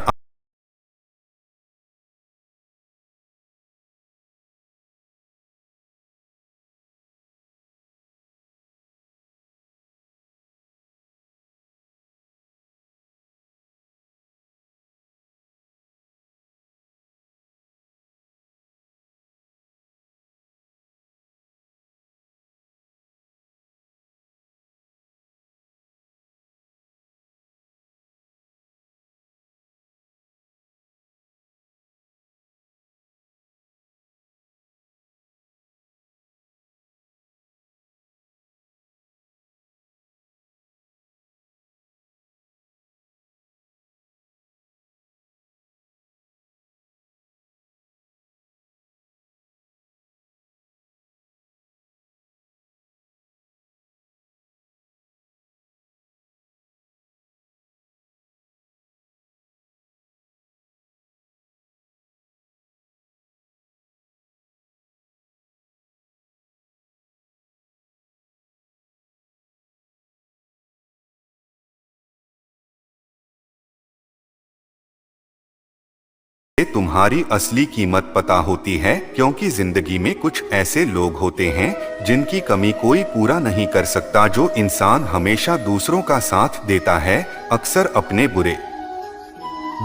तुम्हारी असली कीमत पता होती है, क्योंकि जिंदगी में कुछ ऐसे लोग होते हैं जिनकी कमी कोई पूरा नहीं कर सकता। जो इंसान हमेशा दूसरों का साथ देता है, अक्सर अपने बुरे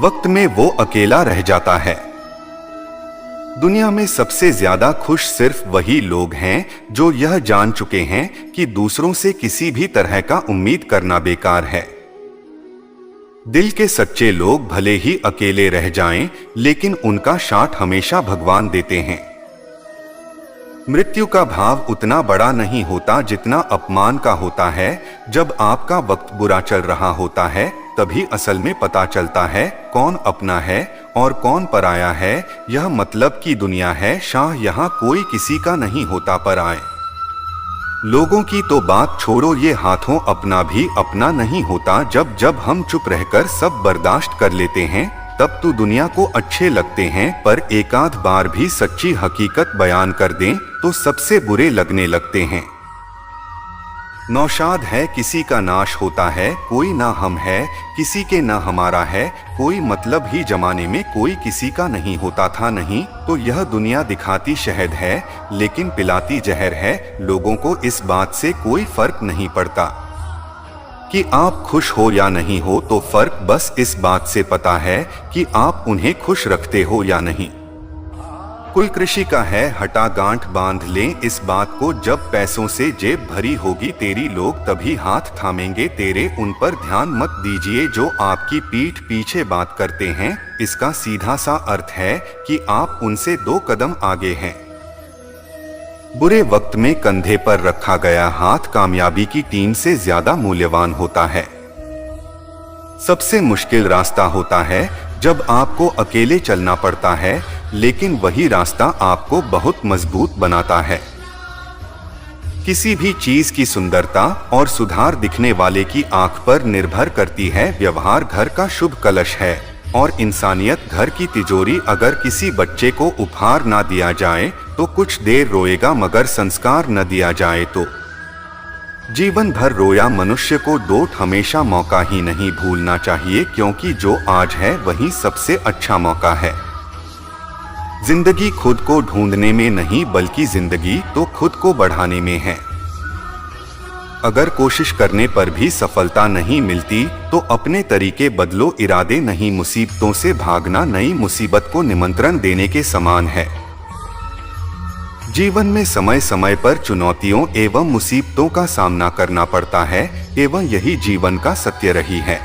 वक्त में वो अकेला रह जाता है। दुनिया में सबसे ज्यादा खुश सिर्फ वही लोग हैं जो यह जान चुके हैं कि दूसरों से किसी भी तरह का उम्मीद करना बेकार है। दिल के सच्चे लोग भले ही अकेले रह जाएं, लेकिन उनका साथ हमेशा भगवान देते हैं। मृत्यु का भाव उतना बड़ा नहीं होता जितना अपमान का होता है। जब आपका वक्त बुरा चल रहा होता है, तभी असल में पता चलता है कौन अपना है और कौन पराया है। यह मतलब की दुनिया है शाह, यहाँ कोई किसी का नहीं होता पराया। लोगों की तो बात छोड़ो, ये हाथों अपना भी अपना नहीं होता। जब जब हम चुप रहकर सब बर्दाश्त कर लेते हैं, तब तो दुनिया को अच्छे लगते हैं, पर एकाध बार भी सच्ची हकीकत बयान कर दें तो सबसे बुरे लगने लगते हैं। नौशाद है किसी का नाश होता है, कोई ना हम है किसी के ना हमारा है। कोई मतलब ही जमाने में कोई किसी का नहीं होता था। नहीं तो यह दुनिया दिखाती शहद है लेकिन पिलाती जहर है। लोगों को इस बात से कोई फर्क नहीं पड़ता कि आप खुश हो या नहीं हो, तो फर्क बस इस बात से पता है कि आप उन्हें खुश रखते हो या नहीं। कुल कृषि का है हटा गांठ बांध लें इस बात को, जब पैसों से जेब भरी होगी तेरी, लोग तभी हाथ थामेंगे तेरे। उन पर ध्यान मत दीजिए जो आपकी पीठ पीछे बात करते हैं। इसका सीधा सा अर्थ है कि आप उनसे 2 कदम आगे हैं। बुरे वक्त में कंधे पर रखा गया हाथ कामयाबी की टीम से ज्यादा मूल्यवान होता है। सबसे मुश्किल रास्ता होता है जब आपको अकेले चलना पड़ता है, लेकिन वही रास्ता आपको बहुत मजबूत बनाता है। किसी भी चीज की सुंदरता और सुधार दिखने वाले की आंख पर निर्भर करती है। व्यवहार घर का शुभ कलश है और इंसानियत घर की तिजोरी। अगर किसी बच्चे को उपहार ना दिया जाए तो कुछ देर रोएगा, मगर संस्कार न दिया जाए तो जीवन भर रोया। मनुष्य को दोस्त हमेशा मौका ही नहीं भूलना चाहिए, क्योंकि जो आज है वही सबसे अच्छा मौका है। जिंदगी खुद को ढूंढने में नहीं, बल्कि जिंदगी तो खुद को बढ़ाने में है। अगर कोशिश करने पर भी सफलता नहीं मिलती तो अपने तरीके बदलो। इरादे नहीं, मुसीबतों से भागना नई मुसीबत को निमंत्रण देने के समान है। जीवन में समय समय पर चुनौतियों एवं मुसीबतों का सामना करना पड़ता है, एवं यही जीवन का सत्य रही है।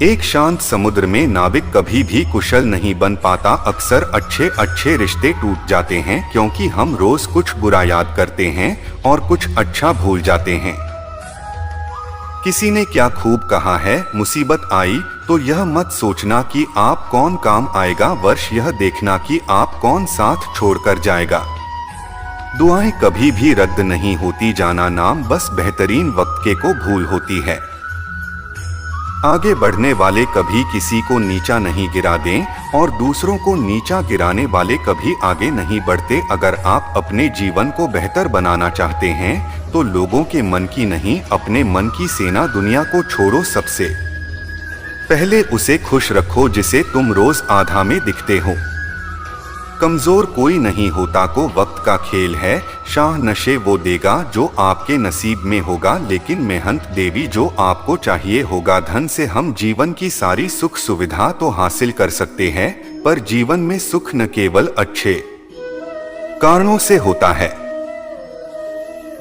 एक शांत समुद्र में नाविक कभी भी कुशल नहीं बन पाता। अक्सर अच्छे अच्छे रिश्ते टूट जाते हैं, क्योंकि हम रोज कुछ बुरा याद करते हैं और कुछ अच्छा भूल जाते हैं। किसी ने क्या खूब कहा है, मुसीबत आई तो यह मत सोचना कि आप कौन काम आएगा, वर्ष यह देखना कि आप कौन साथ छोड़कर जाएगा। दुआएं कभी भी रद्द नहीं होती, जाना नाम बस बेहतरीन वक्त के को भूल होती है। आगे बढ़ने वाले कभी किसी को नीचा नहीं गिरा दें और दूसरों को नीचा गिराने वाले कभी आगे नहीं बढ़ते। अगर आप अपने जीवन को बेहतर बनाना चाहते हैं तो लोगों के मन की नहीं, अपने मन की सेना दुनिया को छोड़ो। सबसे पहले उसे खुश रखो जिसे तुम रोज आधा में दिखते हो। कमजोर कोई नहीं होता, को वक्त का खेल है। शाह नशे वो देगा जो आपके नसीब में होगा, लेकिन मेहनत देवी जो आपको चाहिए होगा। धन से हम जीवन की सारी सुख सुविधा तो हासिल कर सकते हैं, पर जीवन में सुख न केवल अच्छे कारणों से होता है।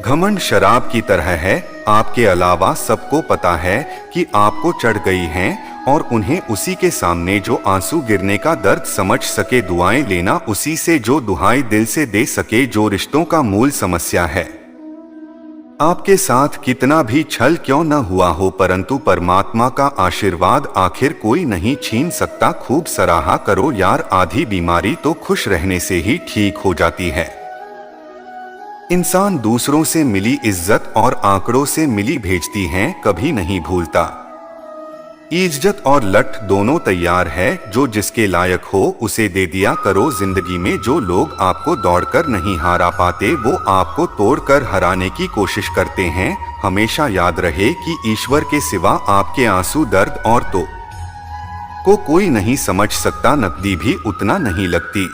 घमंड शराब की तरह है, आपके अलावा सबको पता है कि आपको चढ़ गई हैं, और उन्हें उसी के सामने जो आंसू गिरने का दर्द समझ सके। दुआएं लेना उसी से जो दुहाई दिल से दे सके, जो रिश्तों का मूल समस्या है। आपके साथ कितना भी छल क्यों न हुआ हो, परंतु परमात्मा का आशीर्वाद आखिर कोई नहीं छीन सकता। खूब सराहा करो यार, आधी बीमारी तो खुश रहने से ही ठीक हो जाती है। इंसान दूसरों से मिली इज्जत और आंकड़ों से मिली भेजती हैं कभी नहीं भूलता। इज्जत और लठ दोनों तैयार है, जो जिसके लायक हो उसे दे दिया करो। जिंदगी में जो लोग आपको दौड़कर नहीं हरा पाते, वो आपको तोड़कर हराने की कोशिश करते हैं। हमेशा याद रहे कि ईश्वर के सिवा आपके आंसू, दर्द और तो को कोई नहीं समझ सकता, नकदी भी उतना नहीं लगती।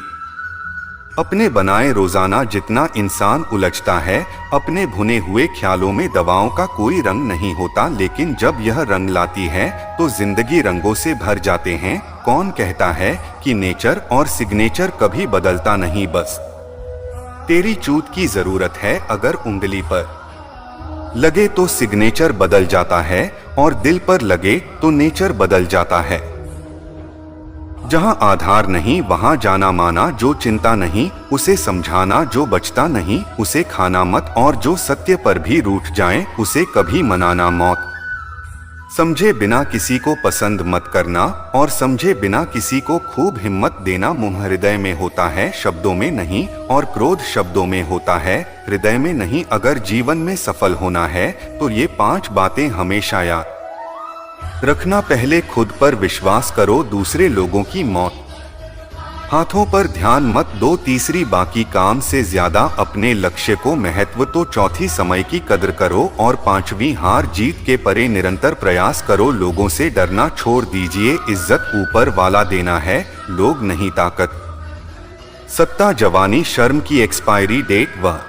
अपने बनाए रोजाना जितना इंसान उलझता है, अपने भुने हुए ख्यालों में दवाओं का कोई रंग नहीं होता, लेकिन जब यह रंग लाती है तो जिंदगी रंगों से भर जाते हैं। कौन कहता है कि नेचर और सिग्नेचर कभी बदलता नहीं, बस तेरी चूत की जरूरत है। अगर उंगली पर लगे तो सिग्नेचर बदल जाता है और दिल पर लगे तो नेचर बदल जाता है। जहां आधार नहीं वहां जाना माना, जो चिंता नहीं उसे समझाना, जो बचता नहीं उसे खाना मत, और जो सत्य पर भी रूठ जाए उसे कभी मनाना मौत। समझे बिना किसी को पसंद मत करना, और समझे बिना किसी को खूब हिम्मत देना। मुंह हृदय में होता है, शब्दों में नहीं, और क्रोध शब्दों में होता है, हृदय में नहीं। अगर जीवन में सफल होना है तो ये 5 बातें हमेशा याद रखना। पहले खुद पर विश्वास करो, दूसरे लोगों की मौत हाथों पर ध्यान मत दो, तीसरी बाकी काम से ज्यादा अपने लक्ष्य को महत्व, तो चौथी समय की कदर करो, और पांचवी हार जीत के परे निरंतर प्रयास करो। लोगों से डरना छोड़ दीजिए, इज्जत ऊपर वाला देना है, लोग नहीं ताकत। सत्ता जवानी शर्म की एक्सपायरी डेट वह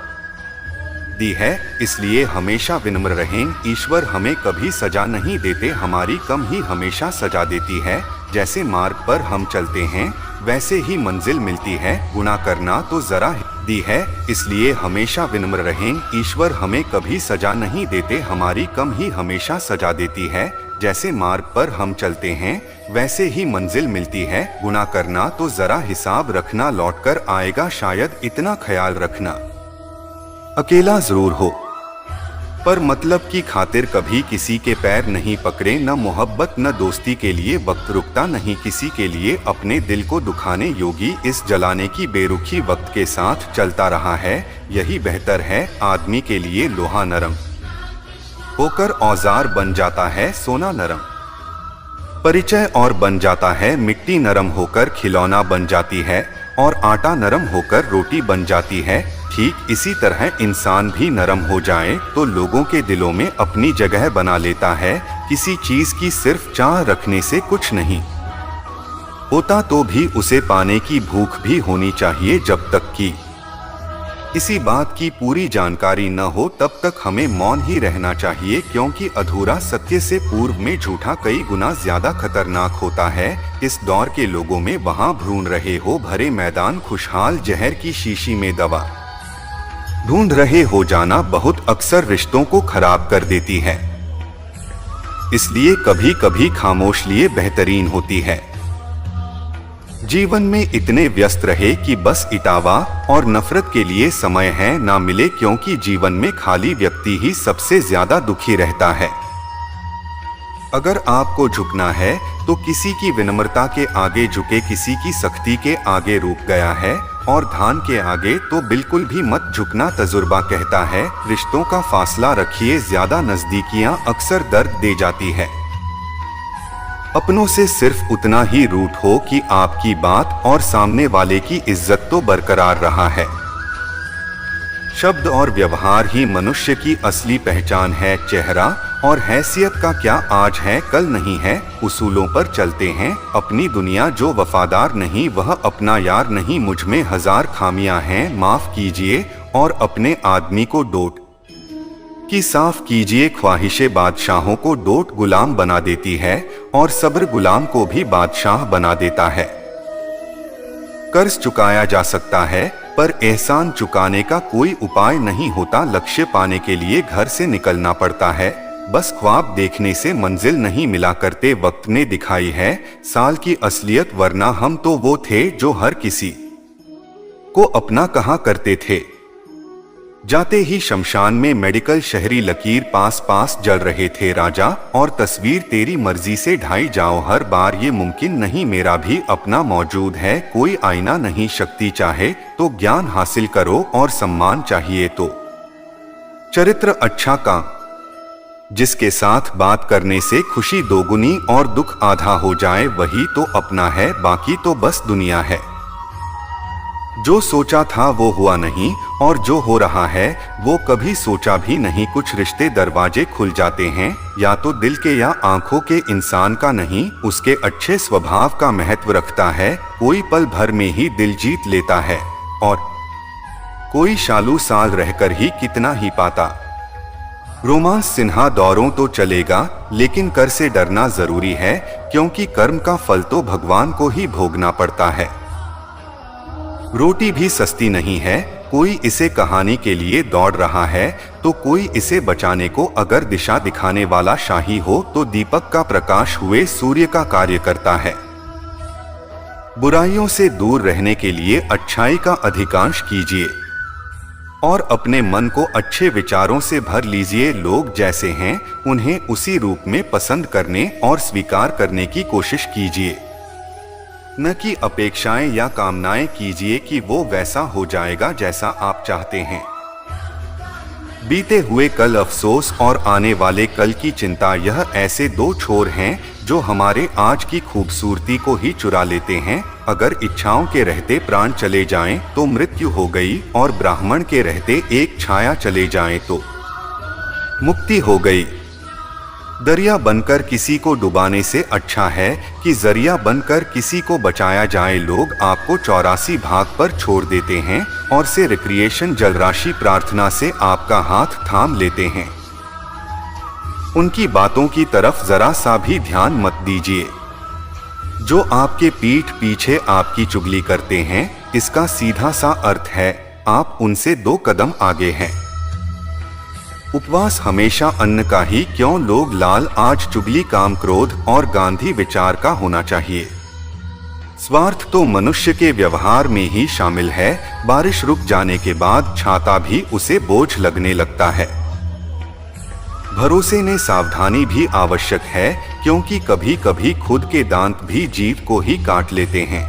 दी है, इसलिए हमेशा विनम्र रहें। ईश्वर हमें कभी सजा नहीं देते, हमारी कम ही हमेशा सजा देती है। जैसे मार्ग पर हम चलते हैं वैसे ही मंजिल मिलती है। गुनाह करना तो जरा दी है, इसलिए हमेशा विनम्र रहें। ईश्वर हमें कभी सजा नहीं देते, हमारी कम ही हमेशा सजा देती है। जैसे मार्ग पर हम चलते हैं वैसे ही मंजिल मिलती है। गुनाह करना तो जरा हिसाब रखना, लौटकर आएगा शायद, इतना ख्याल रखना। अकेला जरूर हो पर मतलब की खातिर कभी किसी के पैर नहीं पकड़े। न मोहब्बत न दोस्ती के लिए वक्त रुकता नहीं किसी के लिए, अपने दिल को दुखाने योगी इस जलाने की बेरुखी वक्त के साथ चलता रहा है। यही बेहतर है, आदमी के लिए लोहा नरम होकर औजार बन जाता है, सोना नरम परिचय और बन जाता है। मिट्टी नरम होकर खिलौना बन जाती है, और आटा नरम होकर रोटी बन जाती है। ठीक इसी तरह इंसान भी नरम हो जाए तो लोगों के दिलों में अपनी जगह बना लेता है। किसी चीज की सिर्फ चाह रखने से कुछ नहीं होता, तो भी उसे पाने की भूख भी होनी चाहिए। जब तक कि इसी बात की पूरी जानकारी न हो तब तक हमें मौन ही रहना चाहिए, क्योंकि अधूरा सत्य से पूर्व में झूठा कई गुना ज्यादा खतरनाक होता है। इस दौर के लोगों में वहां भ्रूण रहे हो भरे मैदान, खुशहाल जहर की शीशी में दवा ढूंढ रहे हो जाना बहुत अक्सर रिश्तों को खराब कर देती है। इसलिए कभी कभी खामोश लिए बेहतरीन होती है। जीवन में इतने व्यस्त रहे कि बस इटावा और नफरत के लिए समय है ना मिले, क्योंकि जीवन में खाली व्यक्ति ही सबसे ज्यादा दुखी रहता है। अगर आपको झुकना है तो किसी की विनम्रता के आगे झुके, किसी की सख्ती के आगे रुक गया है, और धान के आगे तो बिल्कुल भी मत झुकना। तजुर्बा कहता है रिश्तों का फासला रखिए, ज्यादा नजदीकियां अक्सर दर्द दे जाती है। अपनों से सिर्फ उतना ही रूठ हो कि आपकी बात और सामने वाले की इज्जत तो बरकरार रहा है। शब्द और व्यवहार ही मनुष्य की असली पहचान है। चेहरा और हैसियत का क्या आज है कल नहीं है। उसूलों पर चलते हैं, अपनी दुनिया जो वफादार नहीं वह अपना यार नहीं। मुझ में 1000 खामियां हैं, माफ कीजिए, और अपने आदमी को डोट कि साफ कीजिए। ख्वाहिशें बादशाहों को डोट गुलाम बना देती है, और सब्र गुलाम को भी बादशाह बना देता है। कर्ज चुकाया जा सकता है पर एहसान चुकाने का कोई उपाय नहीं होता। लक्ष्य पाने के लिए घर से निकलना पड़ता है, बस ख्वाब देखने से मंजिल नहीं मिला करते। वक्त ने दिखाई है साल की असलियत, वरना हम तो वो थे जो हर किसी को अपना कहा करते थे। जाते ही शमशान में मेडिकल शहरी लकीर पास पास जल रहे थे राजा, और तस्वीर तेरी मर्जी से ढाई जाओ। हर बार ये मुमकिन नहीं, मेरा भी अपना मौजूद है, कोई आईना नहीं। शक्ति चाहे तो ज्ञान हासिल करो, और सम्मान चाहिए तो चरित्र अच्छा का, जिसके साथ बात करने से खुशी दोगुनी और दुख आधा हो जाए, वही तो अपना है, बाकी तो बस दुनिया है। जो सोचा था वो हुआ नहीं, और जो हो रहा है वो कभी सोचा भी नहीं। कुछ रिश्ते दरवाजे खुल जाते हैं, या तो दिल के या आंखों के इंसान का नहीं, उसके अच्छे स्वभाव का महत्व रखता है। कोई पल भर में ही दिल जीत लेता है और कोई शालू साल रहकर ही कितना ही पाता। रोमांस सिन्हा दौरों तो चलेगा, लेकिन कर से डरना जरूरी है, क्योंकि कर्म का फल तो भगवान को ही भोगना पड़ता है। रोटी भी सस्ती नहीं है, कोई इसे कहानी के लिए दौड़ रहा है तो कोई इसे बचाने को। अगर दिशा दिखाने वाला शाही हो तो दीपक का प्रकाश हुए सूर्य का कार्य करता है। बुराइयों से दूर रहने के लिए अच्छाई का अधिकांश कीजिए और अपने मन को अच्छे विचारों से भर लीजिए। लोग जैसे हैं उन्हें उसी रूप में पसंद करने और स्वीकार करने की कोशिश कीजिए, न कि अपेक्षाएं या कामनाएं कीजिए कि वो वैसा हो जाएगा जैसा आप चाहते हैं। बीते हुए कल अफसोस और आने वाले कल की चिंता, यह ऐसे दो छोर हैं जो हमारे आज की खूबसूरती को ही चुरा लेते हैं। अगर इच्छाओं के रहते प्राण चले जाएं तो मृत्यु हो गई, और ब्राह्मण के रहते एक छाया चले जाएं तो मुक्ति हो गई। दरिया बनकर किसी को डुबाने से अच्छा है कि जरिया बनकर किसी को बचाया जाए। लोग आपको 84 भाग पर छोड़ देते हैं और से रिक्रिएशन जलराशि प्रार्थना से आपका हाथ थाम लेते हैं। उनकी बातों की तरफ जरा सा भी ध्यान मत दीजिए। जो आपके पीठ पीछे आपकी चुगली करते हैं, इसका सीधा सा अर्थ है आप उनसे 2 कदम आगे हैं। उपवास हमेशा अन्न का ही क्यों? लोग लाल आज चुगली काम क्रोध और गांधी विचार का होना चाहिए। स्वार्थ तो मनुष्य के व्यवहार में ही शामिल है। बारिश रुक जाने के बाद छाता भी उसे बोझ लगने लगता है। भरोसे में सावधानी भी आवश्यक है, क्योंकि कभी कभी खुद के दांत भी जीव को ही काट लेते हैं।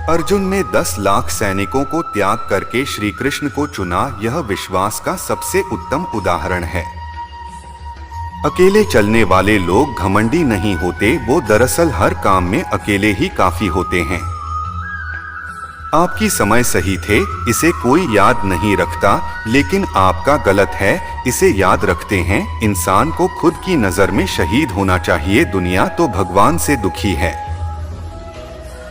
अर्जुन ने 10 लाख सैनिकों को त्याग करके श्री कृष्ण को चुना, यह विश्वास का सबसे उत्तम उदाहरण है। अकेले चलने वाले लोग घमंडी नहीं होते, वो दरअसल हर काम में अकेले ही काफी होते हैं। आपकी समय सही थे, इसे कोई याद नहीं रखता, लेकिन आपका गलत है, इसे याद रखते हैं। इंसान को खुद की नजर में शहीद होना चाहिए। दुनिया तो भगवान से दुखी है।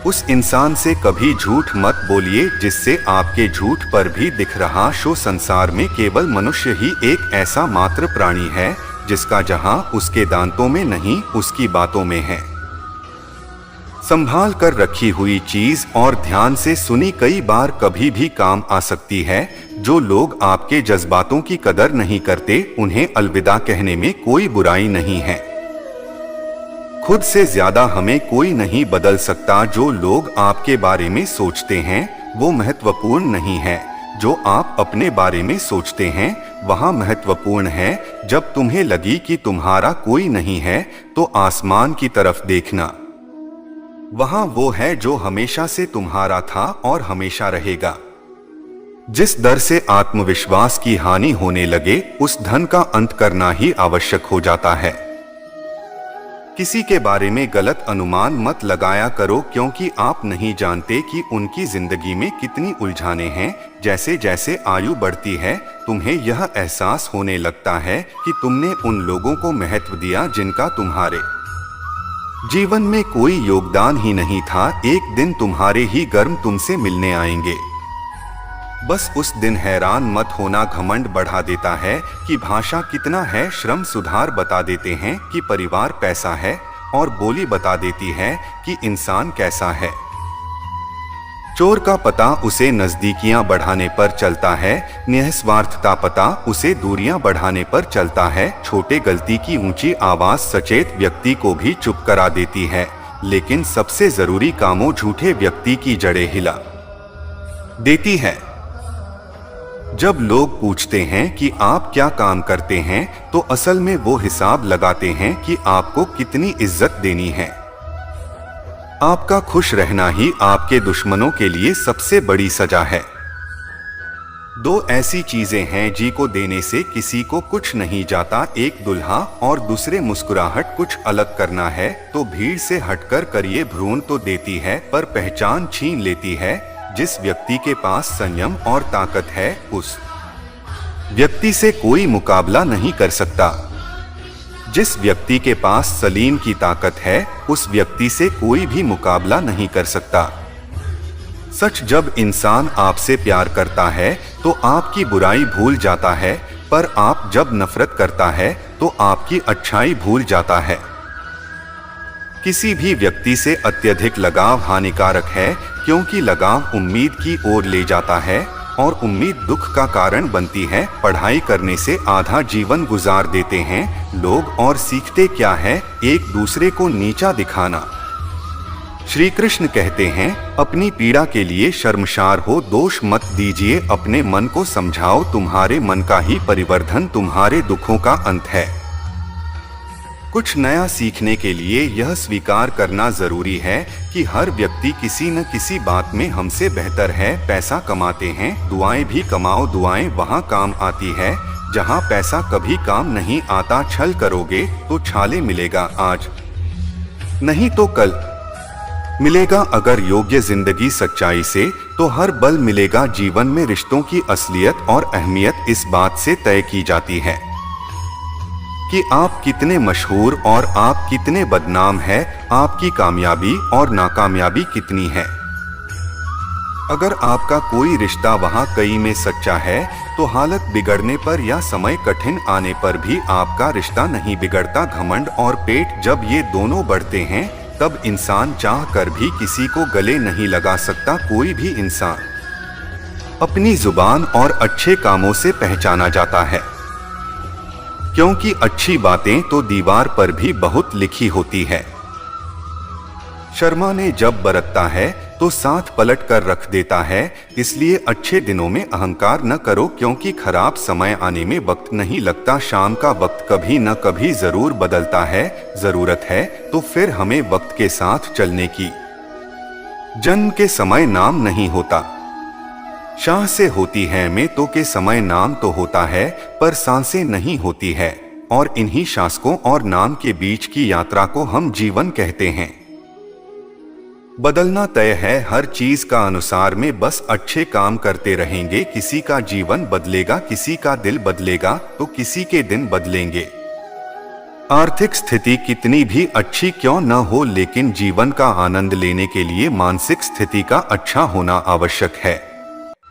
उस इंसान से कभी झूठ मत बोलिए जिससे आपके झूठ पर भी दिख रहा शो। संसार में केवल मनुष्य ही एक ऐसा मात्र प्राणी है जिसका जहां उसके दांतों में नहीं, उसकी बातों में है। संभाल कर रखी हुई चीज और ध्यान से सुनी कई बार कभी भी काम आ सकती है। जो लोग आपके जज्बातों की कदर नहीं करते, उन्हें अलविदा कहने में कोई बुराई नहीं है। खुद से ज्यादा हमें कोई नहीं बदल सकता। जो लोग आपके बारे में सोचते हैं वो महत्वपूर्ण नहीं है। जो आप अपने बारे में सोचते हैं वहाँ महत्वपूर्ण है। जब तुम्हें लगी कि तुम्हारा कोई नहीं है तो आसमान की तरफ देखना, वहाँ वो है जो हमेशा से तुम्हारा था और हमेशा रहेगा। जिस दर से आत्मविश्वास की हानि होने लगे, उस धन का अंत करना ही आवश्यक हो जाता है। किसी के बारे में गलत अनुमान मत लगाया करो, क्योंकि आप नहीं जानते कि उनकी जिंदगी में कितनी उलझाने हैं। जैसे जैसे आयु बढ़ती है, तुम्हें यह एहसास होने लगता है कि तुमने उन लोगों को महत्व दिया जिनका तुम्हारे जीवन में कोई योगदान ही नहीं था। एक दिन तुम्हारे ही कर्म तुमसे मिलने आएंगे। बस उस दिन हैरान मत होना। घमंड बढ़ा देता है कि भाषा कितना है, श्रम सुधार बता देते हैं कि परिवार पैसा है, और बोली बता देती है कि इंसान कैसा है। चोर का पता उसे नजदीकियां बढ़ाने पर चलता है, निस्वार्थता पता उसे दूरियां बढ़ाने पर चलता है। छोटे गलती की ऊंची आवाज सचेत व्यक्ति को भी चुप करा देती है, लेकिन सबसे जरूरी कामों झूठे व्यक्ति की जड़ें हिला देती है। जब लोग पूछते हैं कि आप क्या काम करते हैं, तो असल में वो हिसाब लगाते हैं कि आपको कितनी इज्जत देनी है। आपका खुश रहना ही आपके दुश्मनों के लिए सबसे बड़ी सजा है। 2 ऐसी चीजें हैं जी को देने से किसी को कुछ नहीं जाता, एक दुल्हा और दूसरे मुस्कुराहट। कुछ अलग करना है तो भीड़ से हटकर करिए। भ्रूण तो देती है पर पहचान छीन लेती है। जिस व्यक्ति के पास संयम और ताकत है, उस व्यक्ति से कोई मुकाबला नहीं कर सकता। जिस व्यक्ति के पास सलीम की ताकत है, उस व्यक्ति से कोई भी मुकाबला नहीं कर सकता। सच, जब इंसान आपसे प्यार करता है तो आपकी बुराई भूल जाता है, पर आप जब नफरत करता है तो आपकी अच्छाई भूल जाता है। किसी भी व्यक्ति से अत्यधिक लगाव हानिकारक है, क्योंकि लगाव उम्मीद की ओर ले जाता है और उम्मीद दुख का कारण बनती है। पढ़ाई करने से आधा जीवन गुजार देते हैं लोग और सीखते क्या है? एक दूसरे को नीचा दिखाना। श्री कृष्ण कहते हैं, अपनी पीड़ा के लिए शर्मसार हो दोष मत दीजिए, अपने मन को समझाओ, तुम्हारे मन का ही परिवर्धन तुम्हारे दुखों का अंत है। कुछ नया सीखने के लिए यह स्वीकार करना जरूरी है कि हर व्यक्ति किसी न किसी बात में हमसे बेहतर है। पैसा कमाते हैं, दुआएं भी कमाओ, दुआएं वहां काम आती है जहां पैसा कभी काम नहीं आता। छल करोगे तो छाले मिलेगा, आज नहीं तो कल मिलेगा। अगर योग्य जिंदगी सच्चाई से, तो हर बल मिलेगा। जीवन में रिश्तों की असलियत और अहमियत इस बात से तय की जाती है कि आप कितने मशहूर और आप कितने बदनाम हैं, आपकी कामयाबी और नाकामयाबी कितनी है। अगर आपका कोई रिश्ता वहां कई में सच्चा है, तो हालत बिगड़ने पर या समय कठिन आने पर भी आपका रिश्ता नहीं बिगड़ता। घमंड और पेट जब ये दोनों बढ़ते हैं, तब इंसान चाह कर भी किसी को गले नहीं लगा सकता। कोई भी इंसान अपनी जुबान और अच्छे कामों से पहचाना जाता है, क्योंकि अच्छी बातें तो दीवार पर भी बहुत लिखी होती है। शर्मा ने जब बरतता है तो साथ पलट कर रख देता है। इसलिए अच्छे दिनों में अहंकार न करो, क्योंकि खराब समय आने में वक्त नहीं लगता। शाम का वक्त कभी न कभी जरूर बदलता है। जरूरत है तो फिर हमें वक्त के साथ चलने की। जन्म के समय नाम नहीं होता, शाह से होती है में तो के समय नाम तो होता है, पर सांसें नहीं होती है। और इन्हीं शासकों और नाम के बीच की यात्रा को हम जीवन कहते हैं। बदलना तय है हर चीज का अनुसार में, बस अच्छे काम करते रहेंगे। किसी का जीवन बदलेगा, किसी का दिल बदलेगा, तो किसी के दिन बदलेंगे। आर्थिक स्थिति कितनी भी अच्छी क्यों न हो, लेकिन जीवन का आनंद लेने के लिए मानसिक स्थिति का अच्छा होना आवश्यक है।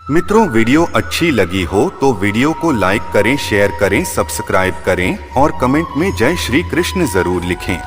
मित्रों, वीडियो अच्छी लगी हो तो वीडियो को लाइक करें, शेयर करें, सब्सक्राइब करें और कमेंट में जय श्री कृष्ण जरूर लिखें।